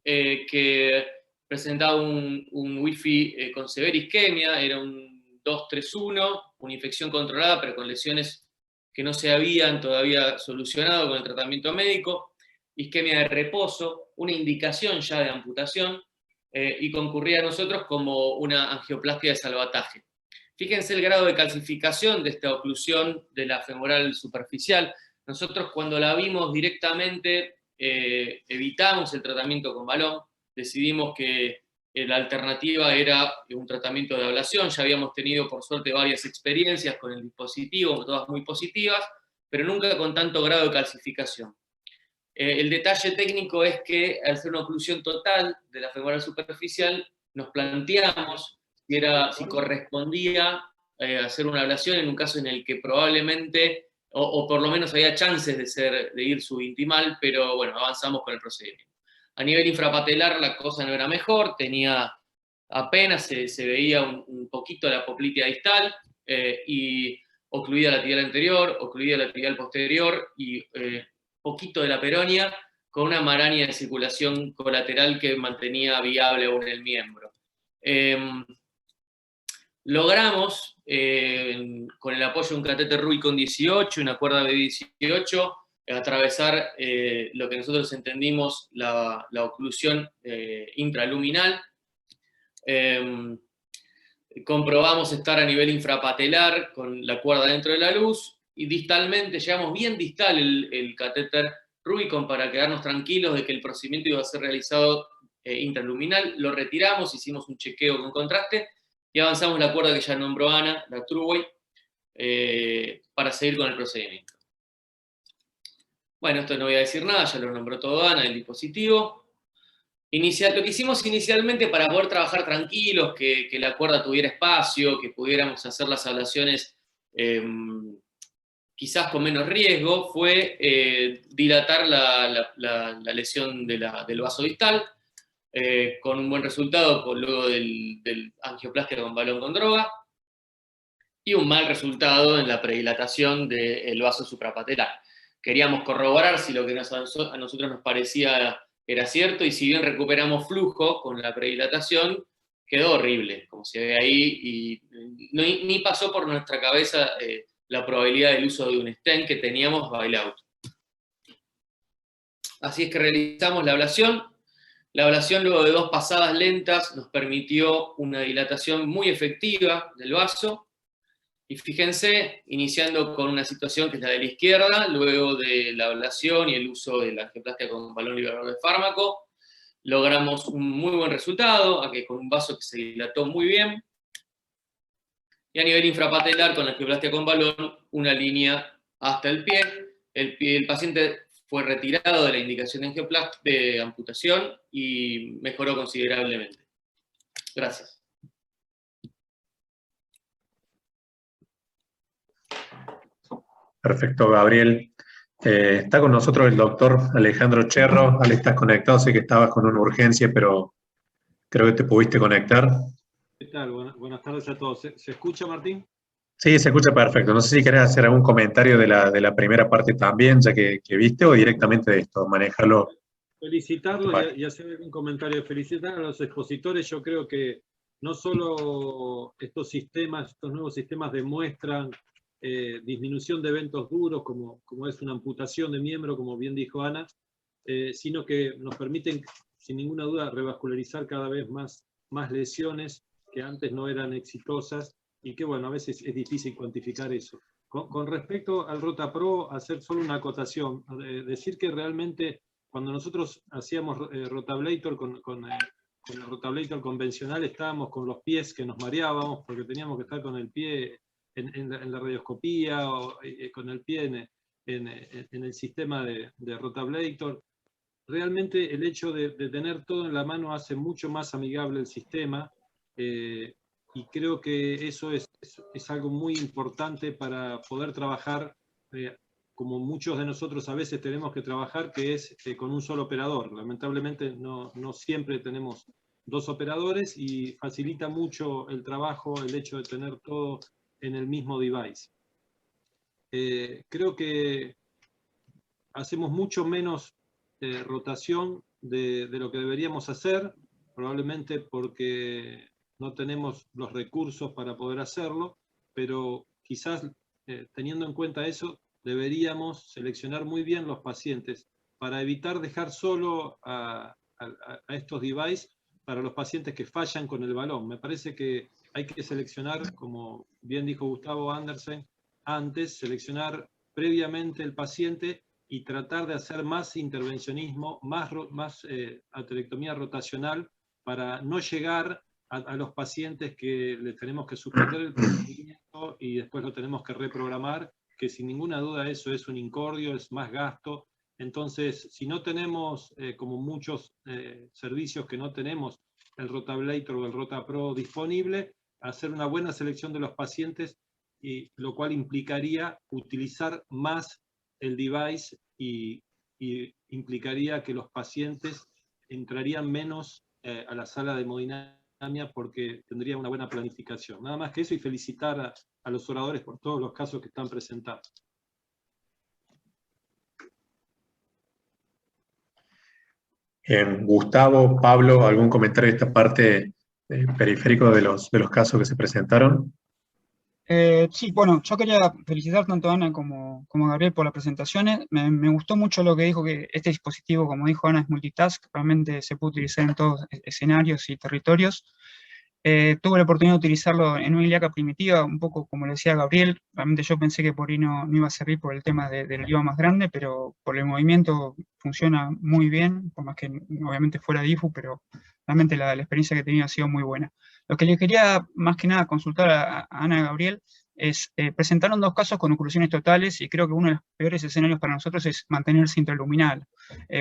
que presentaba un wifi con severa isquemia, era un 231, una infección controlada, pero con lesiones que no se habían todavía solucionado con el tratamiento médico, isquemia de reposo, una indicación ya de amputación, y concurría a nosotros como una angioplastia de salvataje. Fíjense el grado de calcificación de esta oclusión de la femoral superficial. Nosotros cuando la vimos directamente evitamos el tratamiento con balón, decidimos que la alternativa era un tratamiento de ablación. Ya habíamos tenido, por suerte, varias experiencias con el dispositivo, todas muy positivas, pero nunca con tanto grado de calcificación. El detalle técnico es que al ser una oclusión total de la femoral superficial, nos planteamos si correspondía hacer una ablación en un caso en el que probablemente, o por lo menos había chances de ir subintimal, pero bueno, avanzamos con el procedimiento. A nivel infrapatelar la cosa no era mejor, tenía apenas se veía un poquito la poplitea distal y ocluida la tibial anterior, ocluida la tibial posterior y poquito de la peronia, con una maraña de circulación colateral que mantenía viable aún el miembro. Logramos con el apoyo de un catéter Rubicon 18 y una cuerda B18, atravesar lo que nosotros entendimos la oclusión intraluminal. Comprobamos estar a nivel infrapatelar con la cuerda dentro de la luz, y distalmente, llegamos bien distal el catéter Rubicon para quedarnos tranquilos de que el procedimiento iba a ser realizado intraluminal. Lo retiramos, hicimos un chequeo con contraste y avanzamos la cuerda que ya nombró Ana, la Truway, para seguir con el procedimiento. Bueno, esto no voy a decir nada, ya lo nombró todo Ana, el dispositivo. Lo que hicimos inicialmente para poder trabajar tranquilos, que la cuerda tuviera espacio, que pudiéramos hacer las ablaciones quizás con menos riesgo, fue dilatar la lesión del vaso distal, con un buen resultado luego del angioplastia con balón con droga, y un mal resultado en la predilatación del vaso suprapatelar. Queríamos corroborar si lo que a nosotros nos parecía era cierto, y si bien recuperamos flujo con la predilatación, quedó horrible, como se ve ahí, y ni pasó por nuestra cabeza la probabilidad del uso de un stent que teníamos bailout. Así es que realizamos la ablación. La ablación, luego de 2 pasadas lentas, nos permitió una dilatación muy efectiva del vaso. Y fíjense, iniciando con una situación que es la de la izquierda, luego de la ablación y el uso de la angioplastia con balón liberador de fármaco, logramos un muy buen resultado, con un vaso que se dilató muy bien. Y a nivel infrapatelar, con la angioplastia con balón, una línea hasta el pie. El paciente fue retirado de la indicación de amputación y mejoró considerablemente. Gracias. Perfecto, Gabriel. Está con nosotros el doctor Alejandro Cherro. Ale, estás conectado, sé que estabas con una urgencia, pero creo que te pudiste conectar. ¿Qué tal? Buenas tardes a todos. ¿Se escucha, Martín? Sí, se escucha perfecto. No sé si querés hacer algún comentario de la primera parte también, ya que viste, o directamente de esto, manejarlo. Felicitarlos y hacer un comentario. Felicitar a los expositores. Yo creo que no solo estos nuevos sistemas demuestran disminución de eventos duros, como es una amputación de miembro, como bien dijo Ana, sino que nos permiten, sin ninguna duda, revascularizar cada vez más lesiones que antes no eran exitosas, y que, bueno, a veces es difícil cuantificar eso. Con respecto al RotaPro, hacer solo una acotación, decir que realmente cuando nosotros hacíamos rotablator con el rotablator convencional, estábamos con los pies que nos mareábamos, porque teníamos que estar con el pie en la radioscopía, o con el pie en el sistema de rotablator. Realmente el hecho de tener todo en la mano hace mucho más amigable el sistema, y creo que eso es algo muy importante para poder trabajar, como muchos de nosotros a veces tenemos que trabajar, que es con un solo operador. Lamentablemente no siempre tenemos 2 operadores, y facilita mucho el trabajo el hecho de tener todo en el mismo device. Creo que hacemos mucho menos rotación de lo que deberíamos hacer, probablemente porque no tenemos los recursos para poder hacerlo, pero quizás teniendo en cuenta eso, deberíamos seleccionar muy bien los pacientes para evitar dejar solo a estos devices para los pacientes que fallan con el balón. Me parece que hay que seleccionar, como bien dijo Gustavo Andersen antes, seleccionar previamente el paciente y tratar de hacer más intervencionismo, más aterectomía rotacional, para no llegar a los pacientes que les tenemos que suspender el procedimiento y después lo tenemos que reprogramar, que sin ninguna duda eso es un incordio, es más gasto. Entonces, si no tenemos, como muchos servicios que no tenemos el Rotablator o el RotaPro disponible, hacer una buena selección de los pacientes, y lo cual implicaría utilizar más el device y implicaría que los pacientes entrarían menos a la sala de hemodinamia, porque tendría una buena planificación. Nada más que eso, y felicitar a los oradores por todos los casos que están presentados. Gustavo, Pablo, ¿algún comentario de esta parte periférico de los casos que se presentaron? Sí, bueno, yo quería felicitar tanto a Ana como a Gabriel por las presentaciones. Me gustó mucho lo que dijo, que este dispositivo, como dijo Ana, es multitask, realmente se puede utilizar en todos escenarios y territorios. Tuve la oportunidad de utilizarlo en una ilíaca primitiva, un poco como le decía Gabriel. Realmente yo pensé que por ahí no iba a servir por el tema del IVA más grande, pero por el movimiento funciona muy bien, por más que obviamente fuera DIFU, pero realmente la experiencia que he tenido ha sido muy buena. Lo que le quería más que nada consultar a Ana y Gabriel es, presentaron 2 casos con oclusiones totales y creo que uno de los peores escenarios para nosotros es mantenerse intraluminal.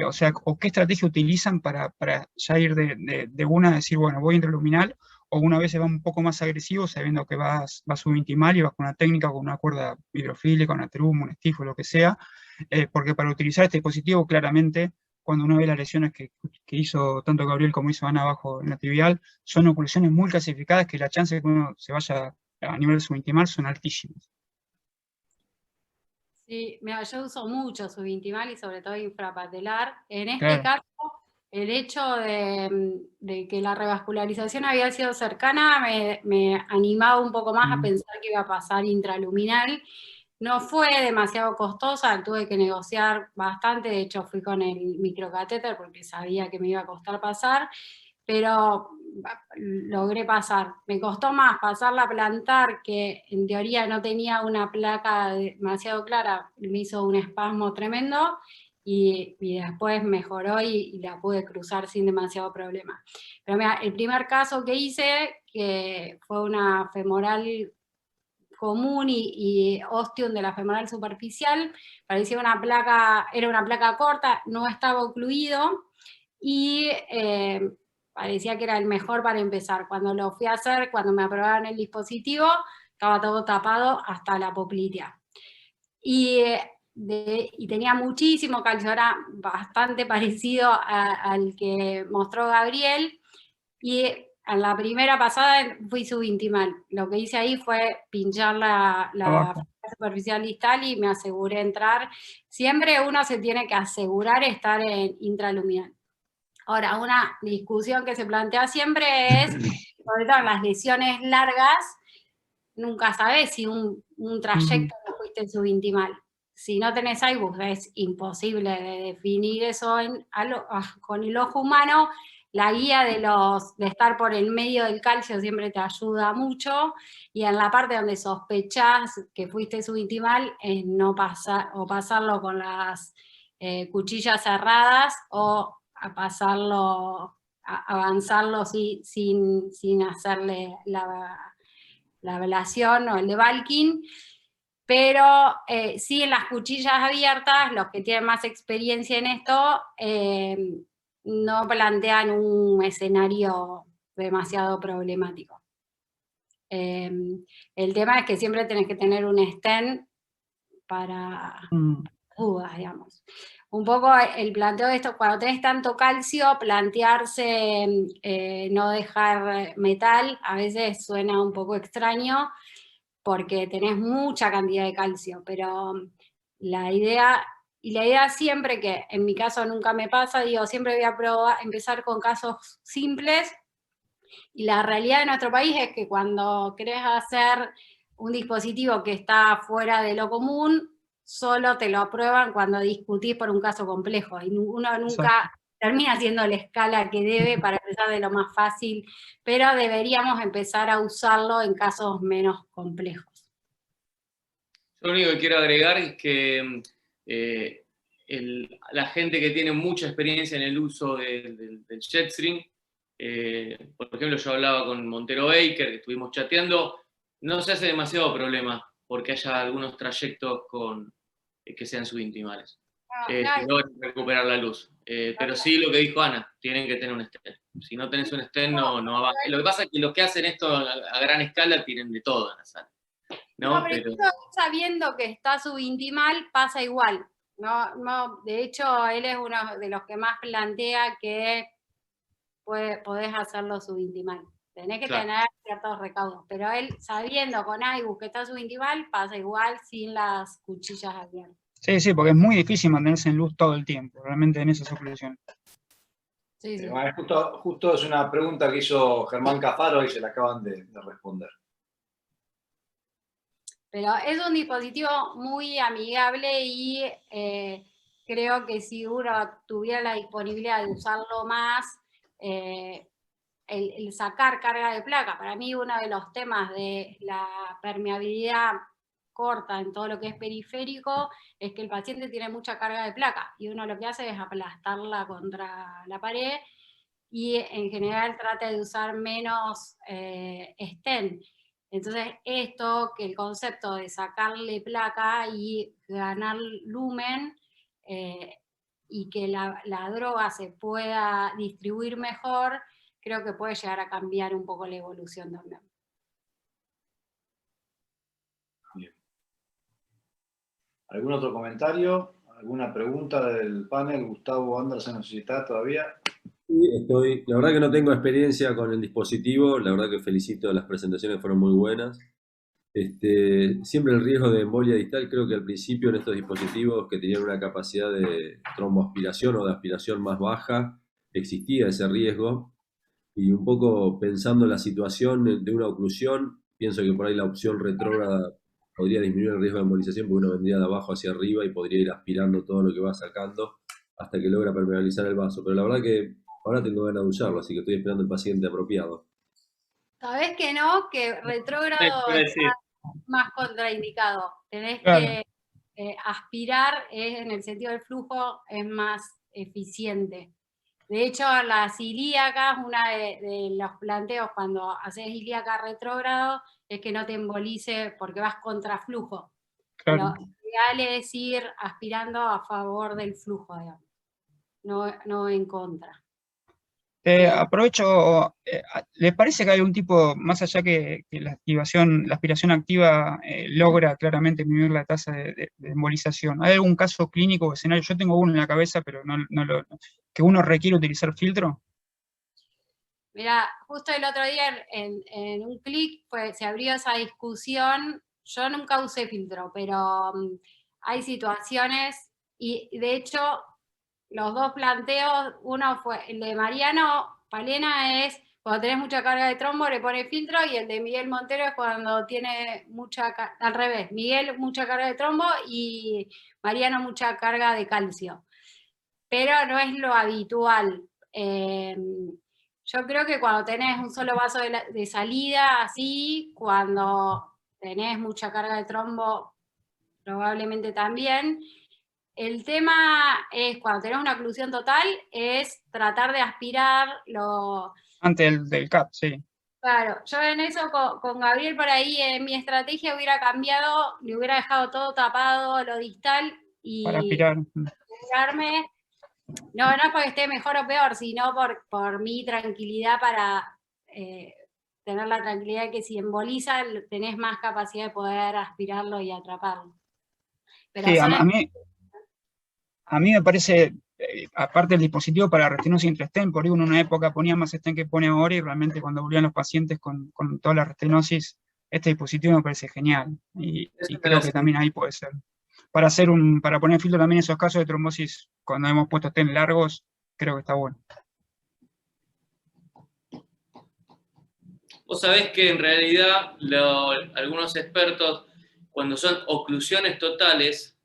O sea, o qué estrategia utilizan para ya ir de una a decir, bueno, voy intraluminal, o una vez se va un poco más agresivo sabiendo que vas subintimal y vas con una técnica, con una cuerda hidrofílica, una truma, un estifo, lo que sea, porque para utilizar este dispositivo claramente, cuando uno ve las lesiones que hizo tanto Gabriel como hizo Ana abajo en la tibial, son oclusiones muy clasificadas que la chance de que uno se vaya a nivel subintimal son altísimas. Sí, mira, yo uso mucho subintimal y sobre todo infrapatelar. En este Claro. caso, el hecho de que la revascularización había sido cercana me animaba un poco más a pensar que iba a pasar intraluminal. No fue demasiado costosa, tuve que negociar bastante, de hecho fui con el microcatéter porque sabía que me iba a costar pasar, pero logré pasar. Me costó más pasarla a plantar, que en teoría no tenía una placa demasiado clara, me hizo un espasmo tremendo, y después mejoró y la pude cruzar sin demasiado problema. Pero mira, el primer caso que hice, que fue una femoral común y ostium de la femoral superficial, parecía una placa, era una placa corta, no estaba ocluido, y parecía que era el mejor para empezar. Cuando lo fui a hacer, cuando me aprobaron el dispositivo, estaba todo tapado hasta la poplitea. Y tenía muchísimo calcio, era bastante parecido al que mostró Gabriel, y en la primera pasada fui subintimal. Lo que hice ahí fue pinchar la superficial distal y me aseguré entrar. Siempre uno se tiene que asegurar estar en intraluminal. Ahora, una discusión que se plantea siempre es, sobre todo en las lesiones largas, nunca sabes si un trayecto lo fuiste subintimal. Si no tenés iBus es imposible de definir eso con el ojo humano. La guía de estar por el medio del calcio siempre te ayuda mucho, y en la parte donde sospechás que fuiste subintimal es no pasar, o pasarlo con las cuchillas cerradas, o a pasarlo, avanzarlo sin hacerle la ablación o el debulking, pero sí en las cuchillas abiertas, los que tienen más experiencia en esto, no plantean un escenario demasiado problemático. El tema es que siempre tenés que tener un stent para dudas, digamos. Un poco el planteo de esto, cuando tenés tanto calcio, plantearse no dejar metal, a veces suena un poco extraño, porque tenés mucha cantidad de calcio, pero la idea siempre, que en mi caso nunca me pasa, digo, siempre voy a empezar con casos simples, y la realidad de nuestro país es que cuando querés hacer un dispositivo que está fuera de lo común, solo te lo aprueban cuando discutís por un caso complejo, y uno nunca termina haciendo la escala que debe para empezar de lo más fácil, pero deberíamos empezar a usarlo en casos menos complejos. Yo lo único que quiero agregar es que la gente que tiene mucha experiencia en el uso del Jetstream, por ejemplo, yo hablaba con Montero Baker, que estuvimos chateando, no se hace demasiado problema porque haya algunos trayectos que sean subintimales. No recuperar la luz. Pero sí lo que dijo Ana, tienen que tener un stent. Si no tenés un stent, no avanza. Lo que pasa es que los que hacen esto a gran escala tienen de todo en la sala. No, pero sabiendo que está subintimal pasa igual. De hecho, él es uno de los que más plantea que podés hacerlo subintimal. Tenés que tener ciertos recaudos, pero él, sabiendo con iBus que está subintimal, pasa igual sin las cuchillas abiertas. Sí, porque es muy difícil mantenerse en luz todo el tiempo, realmente en esas oclusiones. Sí. Justo es una pregunta que hizo Germán Cafaro y se la acaban de responder. Pero es un dispositivo muy amigable y creo que si uno tuviera la disponibilidad de usarlo más, el sacar carga de placa, para mí uno de los temas de la permeabilidad corta en todo lo que es periférico es que el paciente tiene mucha carga de placa y uno lo que hace es aplastarla contra la pared y en general trata de usar menos stent. Entonces esto, que el concepto de sacarle placa y ganar lumen y que la droga se pueda distribuir mejor, creo que puede llegar a cambiar un poco la evolución también. Bien. ¿Algún otro comentario? ¿Alguna pregunta del panel? Gustavo Andersen, ¿no sé si está todavía? Sí, la verdad que no tengo experiencia con el dispositivo, la verdad que felicito, las presentaciones fueron muy buenas. Siempre el riesgo de embolia distal, creo que al principio en estos dispositivos que tenían una capacidad de tromboaspiración o de aspiración más baja, existía ese riesgo. Y un poco pensando en la situación de una oclusión, pienso que por ahí la opción retrógrada podría disminuir el riesgo de embolización porque uno vendría de abajo hacia arriba y podría ir aspirando todo lo que va sacando hasta que logra permeabilizar el vaso. Pero la verdad que ahora tengo ganas de usarlo, así que estoy esperando el paciente apropiado. ¿Sabés que no? Que retrógrado está más contraindicado. Tenés que aspirar, en el sentido del flujo, es más eficiente. De hecho, las ilíacas, una de los planteos cuando haces ilíaca retrógrado es que no te embolice porque vas contra flujo. Claro. Lo ideal es ir aspirando a favor del flujo, digamos, no en contra. Aprovecho, ¿les parece que hay un tipo, más allá que la aspiración activa logra claramente disminuir la tasa de embolización? ¿Hay algún caso clínico o escenario? Yo tengo uno en la cabeza, pero que uno requiere utilizar filtro. Mira, justo el otro día en un clic se abrió esa discusión. Yo nunca usé filtro, pero hay situaciones, y de hecho los dos planteos, uno fue el de Mariano Palena, es cuando tenés mucha carga de trombo le pone filtro, y el de Miguel Montero es cuando tiene al revés, Miguel mucha carga de trombo y Mariano mucha carga de calcio. Pero no es lo habitual. Yo creo que cuando tenés un solo vaso de salida, así, cuando tenés mucha carga de trombo, probablemente también. El tema es, cuando tenés una oclusión total, es tratar de aspirar antes del CAP, sí. Claro, yo en eso con Gabriel por ahí, en mi estrategia hubiera cambiado, le hubiera dejado todo tapado, lo distal, y para aspirar. No es porque esté mejor o peor, sino por mi tranquilidad, para tener la tranquilidad de que si emboliza tenés más capacidad de poder aspirarlo y atraparlo. Pero sí, a mí me parece, aparte del dispositivo para restenosis intra-stent, por ahí uno en una época ponía más stent que pone ahora, y realmente cuando volvían los pacientes con toda la restenosis, este dispositivo me parece genial, y creo que también ahí puede ser. Para poner filtro también en esos casos de trombosis, cuando hemos puesto stent largos, creo que está bueno. Vos sabés que en realidad algunos expertos, cuando son oclusiones totales,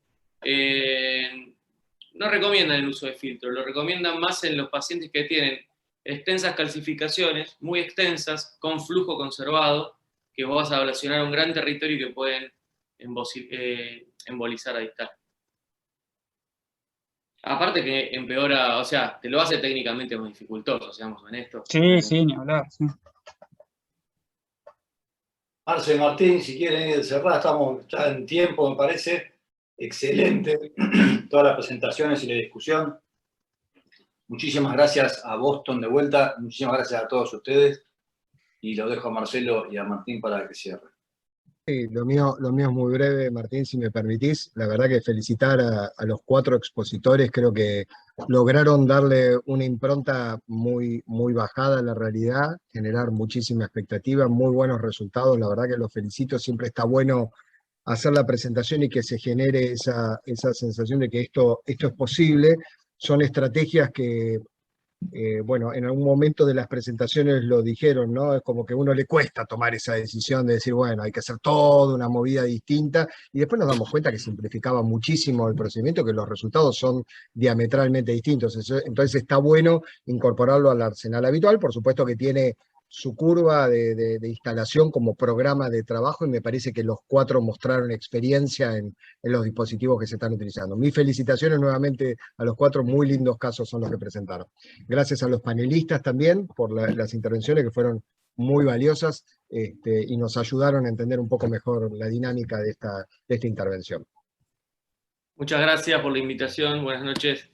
no recomiendan el uso de filtro, lo recomiendan más en los pacientes que tienen extensas calcificaciones, muy extensas, con flujo conservado, que vos vas a ablacionar un gran territorio y que pueden embolizar a distal. Aparte que empeora, o sea, te lo hace técnicamente más dificultoso, seamos honestos. Sí, ni hablar, sí. Marce, Martín, si quieren cerrar, estamos ya en tiempo, me parece. Excelente todas las presentaciones y la discusión. Muchísimas gracias a Boston de vuelta, muchísimas gracias a todos ustedes, y lo dejo a Marcelo y a Martín para que cierren. Sí, lo mío es muy breve, Martín, si me permitís. La verdad que felicitar a los 4 expositores, creo que lograron darle una impronta muy, muy bajada a la realidad, generar muchísima expectativa, muy buenos resultados, la verdad que los felicito, siempre está bueno hacer la presentación y que se genere esa sensación de que esto es posible. Son estrategias que bueno, en algún momento de las presentaciones lo dijeron, ¿no? Es como que a uno le cuesta tomar esa decisión de decir, bueno, hay que hacer toda una movida distinta, y después nos damos cuenta que simplificaba muchísimo el procedimiento, que los resultados son diametralmente distintos. Entonces está bueno incorporarlo al arsenal habitual, por supuesto que tiene su curva de instalación como programa de trabajo, y me parece que los 4 mostraron experiencia en los dispositivos que se están utilizando. Mis felicitaciones nuevamente a los 4, muy lindos casos son los que presentaron. Gracias a los panelistas también por las intervenciones que fueron muy valiosas, y nos ayudaron a entender un poco mejor la dinámica de esta intervención. Muchas gracias por la invitación, buenas noches.